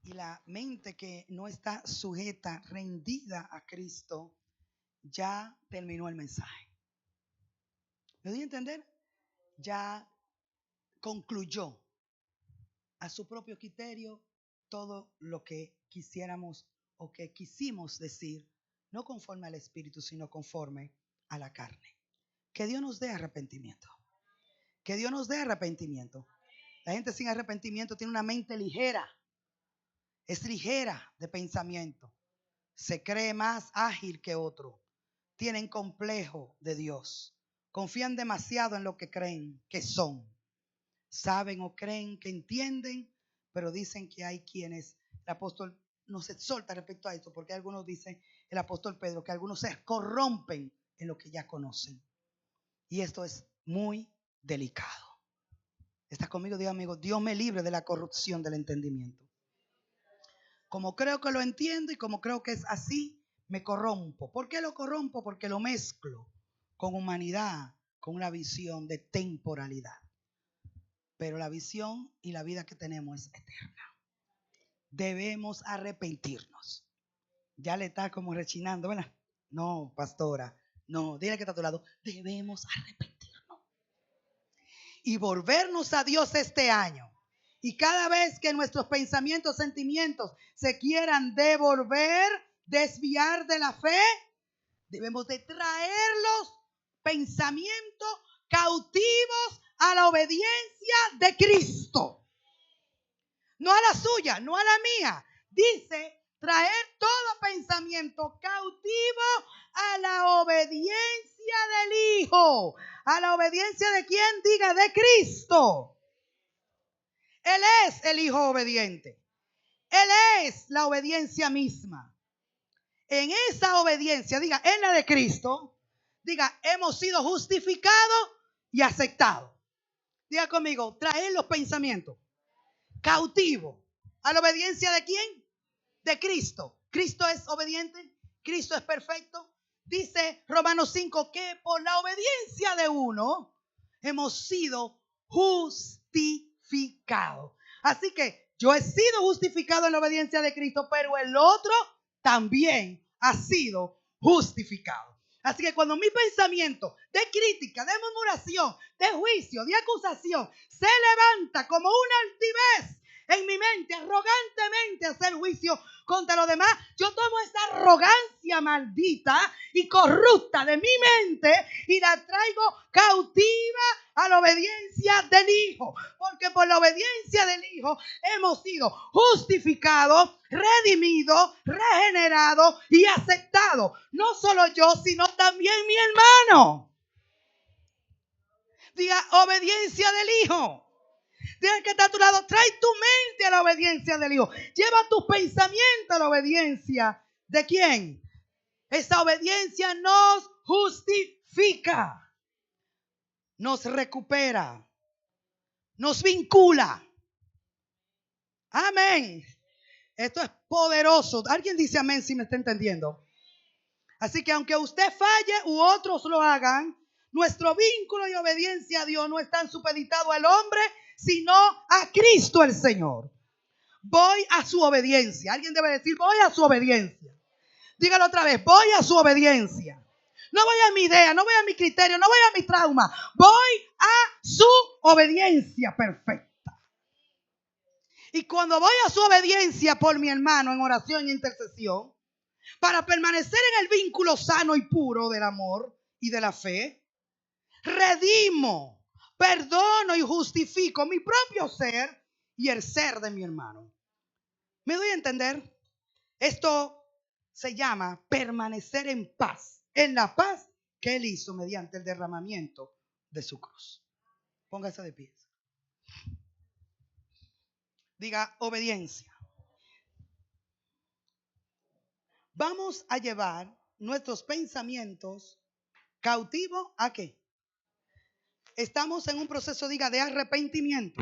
y la mente que no está sujeta, rendida a Cristo, ya terminó el mensaje. ¿Me doy a entender? Ya concluyó a su propio criterio todo lo que quisiéramos o que quisimos decir, no conforme al Espíritu, sino conforme a la carne. Que Dios nos dé arrepentimiento. Que Dios nos dé arrepentimiento. La gente sin arrepentimiento tiene una mente ligera. Es ligera de pensamiento. Se cree más ágil que otro. Tienen complejo de Dios. Confían demasiado en lo que creen que son. Saben o creen que entienden, pero dicen que hay quienes, el apóstol nos exhorta respecto a esto, porque algunos dicen, el apóstol Pedro, que algunos se corrompen en lo que ya conocen. Y esto es muy delicado. ¿Está conmigo? Diga, amigo, Dios me libre de la corrupción del entendimiento. Como creo que lo entiendo y como creo que es así, me corrompo. ¿Por qué lo corrompo? Porque lo mezclo con humanidad, con una visión de temporalidad. pero la visión y la vida que tenemos es eterna. Debemos arrepentirnos. Ya le está como rechinando, ¿verdad? No, pastora, no, dile que está a tu lado. Debemos arrepentirnos y volvernos a Dios este año. Y cada vez que nuestros pensamientos, sentimientos se quieran devolver, desviar de la fe, debemos de traer los pensamientos cautivos a la obediencia de Cristo. No a la suya, no a la mía. Dice, traer todo pensamiento cautivo a la obediencia del Hijo. ¿A la obediencia de quién? Diga, de Cristo. Él es el Hijo obediente. Él es la obediencia misma. En esa obediencia, diga, en la de Cristo, diga, hemos sido justificados y aceptados. Diga conmigo, traer los pensamientos cautivos a la obediencia de quién? De Cristo. Cristo es obediente, Cristo es perfecto. Dice Romanos 5 que por la obediencia de uno hemos sido justificados. Así que yo he sido justificado en la obediencia de Cristo, pero el otro también ha sido justificado. Así que cuando mi pensamiento de crítica, de murmuración, de juicio, de acusación se levanta como una altivez en mi mente, arrogantemente hacer juicio contra los demás, yo tomo esa arrogancia maldita y corrupta de mi mente y la traigo cautiva a la obediencia del Hijo, porque por la obediencia del Hijo hemos sido justificados, redimidos, regenerados y aceptados. No solo yo, sino también mi hermano. Diga, obediencia del Hijo. Diga que está a tu lado, trae tu mente a la obediencia del Hijo. Lleva tus pensamientos a la obediencia. ¿De quién? Esa obediencia nos justifica, nos recupera, nos vincula. Amén. Esto es poderoso. ¿Alguien dice amén si me está entendiendo? Así que aunque usted falle u otros lo hagan, nuestro vínculo y obediencia a Dios no están supeditados al hombre, sino a Cristo el Señor. Voy a su obediencia. Alguien debe decir, voy a su obediencia. Dígalo otra vez, voy a su obediencia. No voy a mi idea, no voy a mi criterio, no voy a mi trauma. Voy a su obediencia perfecta. Y cuando voy a su obediencia por mi hermano en oración e intercesión, para permanecer en el vínculo sano y puro del amor y de la fe, redimo, perdono y justifico mi propio ser y el ser de mi hermano. ¿Me doy a entender? Esto se llama permanecer en paz, en la paz que Él hizo mediante el derramamiento de su cruz. Póngase de pie. Diga obediencia. Vamos a llevar nuestros pensamientos cautivos ¿a qué? Estamos en un proceso, diga, de arrepentimiento.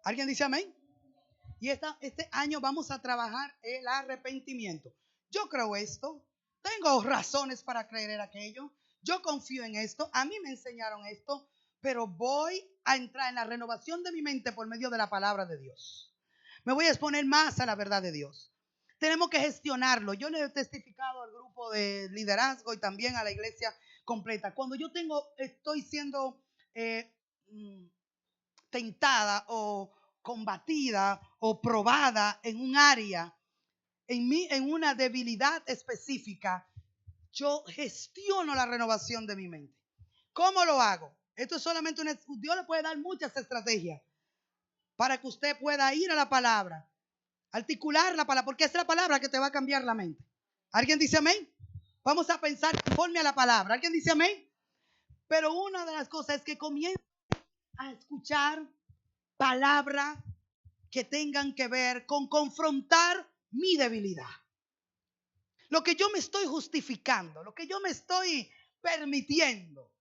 ¿Alguien dice amén? Y este año vamos a trabajar el arrepentimiento. Yo creo esto. Tengo razones para creer en aquello. Yo confío en esto. A mí me enseñaron esto. Pero voy a entrar en la renovación de mi mente por medio de la palabra de Dios. Me voy a exponer más a la verdad de Dios. Tenemos que gestionarlo. Yo le he testificado al grupo de liderazgo y también a la iglesia completa. Cuando yo estoy siendo tentada o combatida o probada en un área, en una debilidad específica, yo gestiono la renovación de mi mente. ¿Cómo lo hago? Esto es solamente Dios le puede dar muchas estrategias para que usted pueda ir a la palabra, articular la palabra, porque es la palabra que te va a cambiar la mente. ¿Alguien dice amén? Vamos a pensar conforme a la palabra. ¿Alguien dice amén? Pero una de las cosas es que comience a escuchar palabras que tengan que ver con confrontar mi debilidad. Lo que yo me estoy justificando, lo que yo me estoy permitiendo.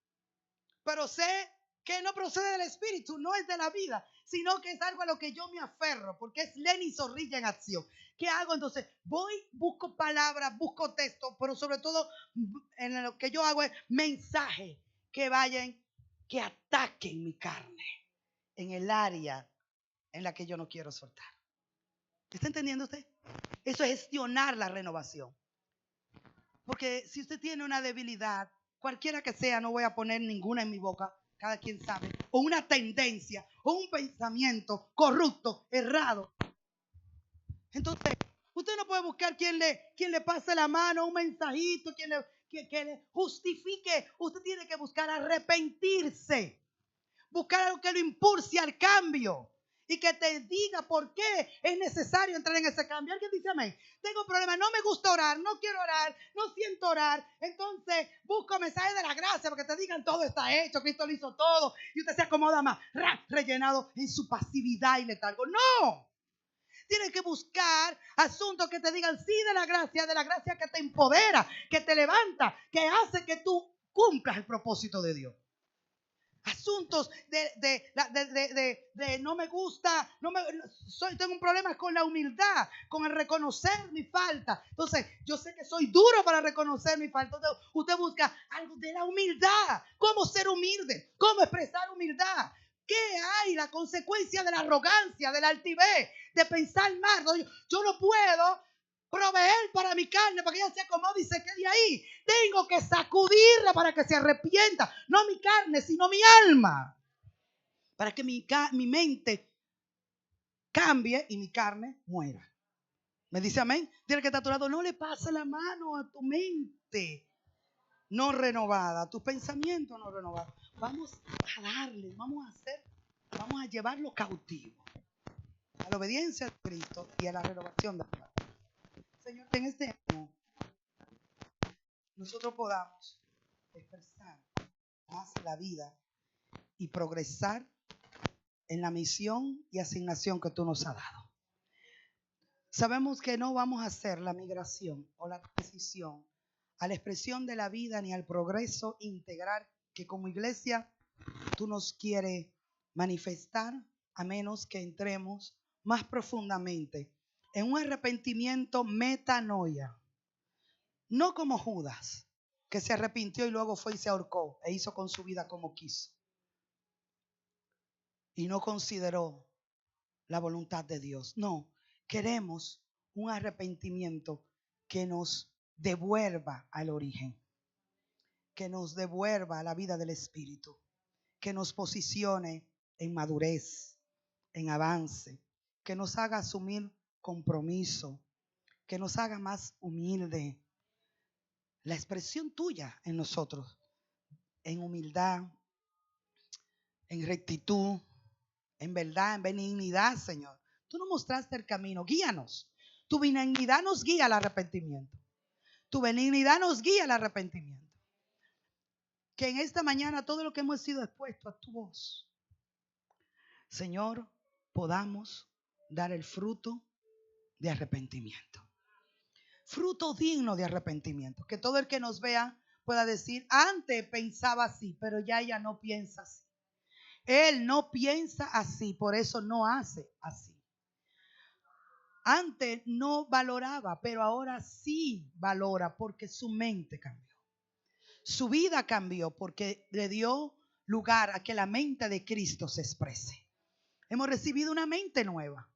Pero sé que no procede del espíritu, no es de la vida, sino que es algo a lo que yo me aferro, porque es Lenny Zorrilla en acción. ¿Qué hago entonces? Busco palabras, busco textos, pero sobre todo en lo que yo hago es mensajes que vayan, que ataquen mi carne. en el área en la que yo no quiero soltar. ¿Está entendiendo usted? Eso es gestionar la renovación. Porque si usted tiene una debilidad, cualquiera que sea, no voy a poner ninguna en mi boca, cada quien sabe, o una tendencia, o un pensamiento corrupto, errado. Entonces, usted no puede buscar quien le pase la mano, un mensajito, que le justifique. Usted tiene que buscar arrepentirse. Buscar algo que lo impulse al cambio y que te diga por qué es necesario entrar en ese cambio. Alguien dice amén. Tengo problemas, no me gusta orar, no quiero orar, no siento orar. Entonces busco mensajes de la gracia para que te digan todo está hecho, Cristo lo hizo todo y usted se acomoda más, rellenado en su pasividad y letargo. No. Tienes que buscar asuntos que te digan sí de la gracia que te empodera, que te levanta, que hace que tú cumplas el propósito de Dios. Asuntos de no me gusta, tengo un problema con la humildad, con el reconocer mi falta. Entonces, yo sé que soy duro para reconocer mi falta. Entonces, usted busca algo de la humildad. ¿Cómo ser humilde? ¿Cómo expresar humildad? ¿Qué hay? La consecuencia de la arrogancia, de la altivez, de pensar mal. Yo no puedo proveer para mi carne para que ella se acomode y se quede ahí. Tengo que sacudirla para que se arrepienta. No mi carne, sino mi alma. Para que mi mente cambie y mi carne muera. ¿Me dice amén? Dile que está a tu lado, no le pase la mano a tu mente no renovada, a tus pensamientos no renovados. Vamos a darle, vamos a llevarlo cautivo a la obediencia de Cristo y a la renovación de la palabra. Señor, que en este año nosotros podamos expresar más la vida y progresar en la misión y asignación que tú nos has dado. Sabemos que no vamos a hacer la migración o la transición a la expresión de la vida ni al progreso integral que como iglesia tú nos quieres manifestar, a menos que entremos más profundamente en un arrepentimiento metanoia. No como Judas, que se arrepintió y luego fue y se ahorcó e hizo con su vida como quiso. Y no consideró la voluntad de Dios. No, queremos un arrepentimiento que nos devuelva al origen, que nos devuelva a la vida del Espíritu, que nos posicione en madurez, en avance, que nos haga asumir compromiso, que nos haga más humilde. La expresión tuya en nosotros, en humildad, en rectitud, en verdad, en benignidad, Señor. Tú nos mostraste el camino, guíanos. Tu benignidad nos guía al arrepentimiento. Tu benignidad nos guía al arrepentimiento. Que en esta mañana todo lo que hemos sido expuesto a tu voz, Señor, podamos dar el fruto de arrepentimiento. Fruto digno de arrepentimiento. Que todo el que nos vea pueda decir, antes pensaba así, pero ya ella no piensa así. Él no piensa así, por eso no hace así. Antes no valoraba, pero ahora sí valora porque su mente cambió. Su vida cambió porque le dio lugar a que la mente de Cristo se exprese. Hemos recibido una mente nueva.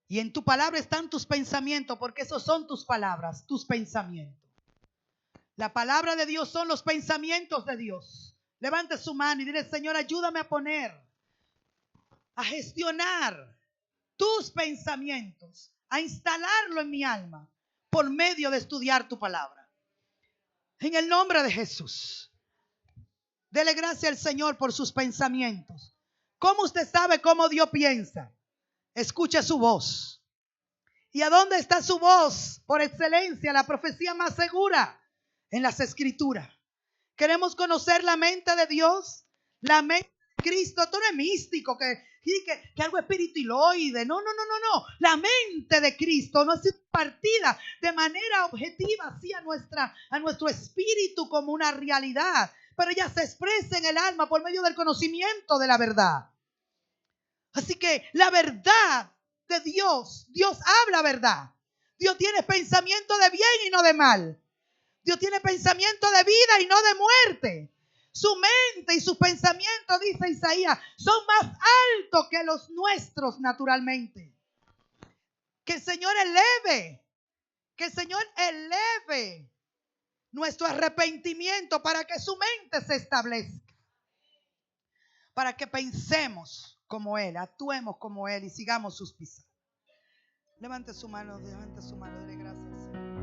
Y en tu palabra están tus pensamientos, porque esos son tus palabras, tus pensamientos. La palabra de Dios son los pensamientos de Dios. Levante su mano y dile, Señor, ayúdame a poner, a gestionar tus pensamientos, a instalarlo en mi alma por medio de estudiar tu palabra. En el nombre de Jesús. Dele gracias al Señor por sus pensamientos. ¿Cómo usted sabe cómo Dios piensa? Escuche su voz. ¿Y a dónde está su voz? Por excelencia, la profecía más segura en las Escrituras. Queremos conocer la mente de Dios, la mente de Cristo. Esto no es místico, que algo espiritualoide. No. La mente de Cristo no ha sido partida de manera objetiva así a nuestro espíritu como una realidad, pero ella se expresa en el alma por medio del conocimiento de la verdad. Así que la verdad de Dios habla verdad. Dios tiene pensamiento de bien y no de mal. Dios tiene pensamiento de vida y no de muerte. Su mente y sus pensamientos, dice Isaías, son más altos que los nuestros naturalmente. Que el Señor eleve nuestro arrepentimiento para que su mente se establezca. Para que pensemos como Él, actuemos como Él y sigamos sus pisadas. Levante su mano, dele gracias.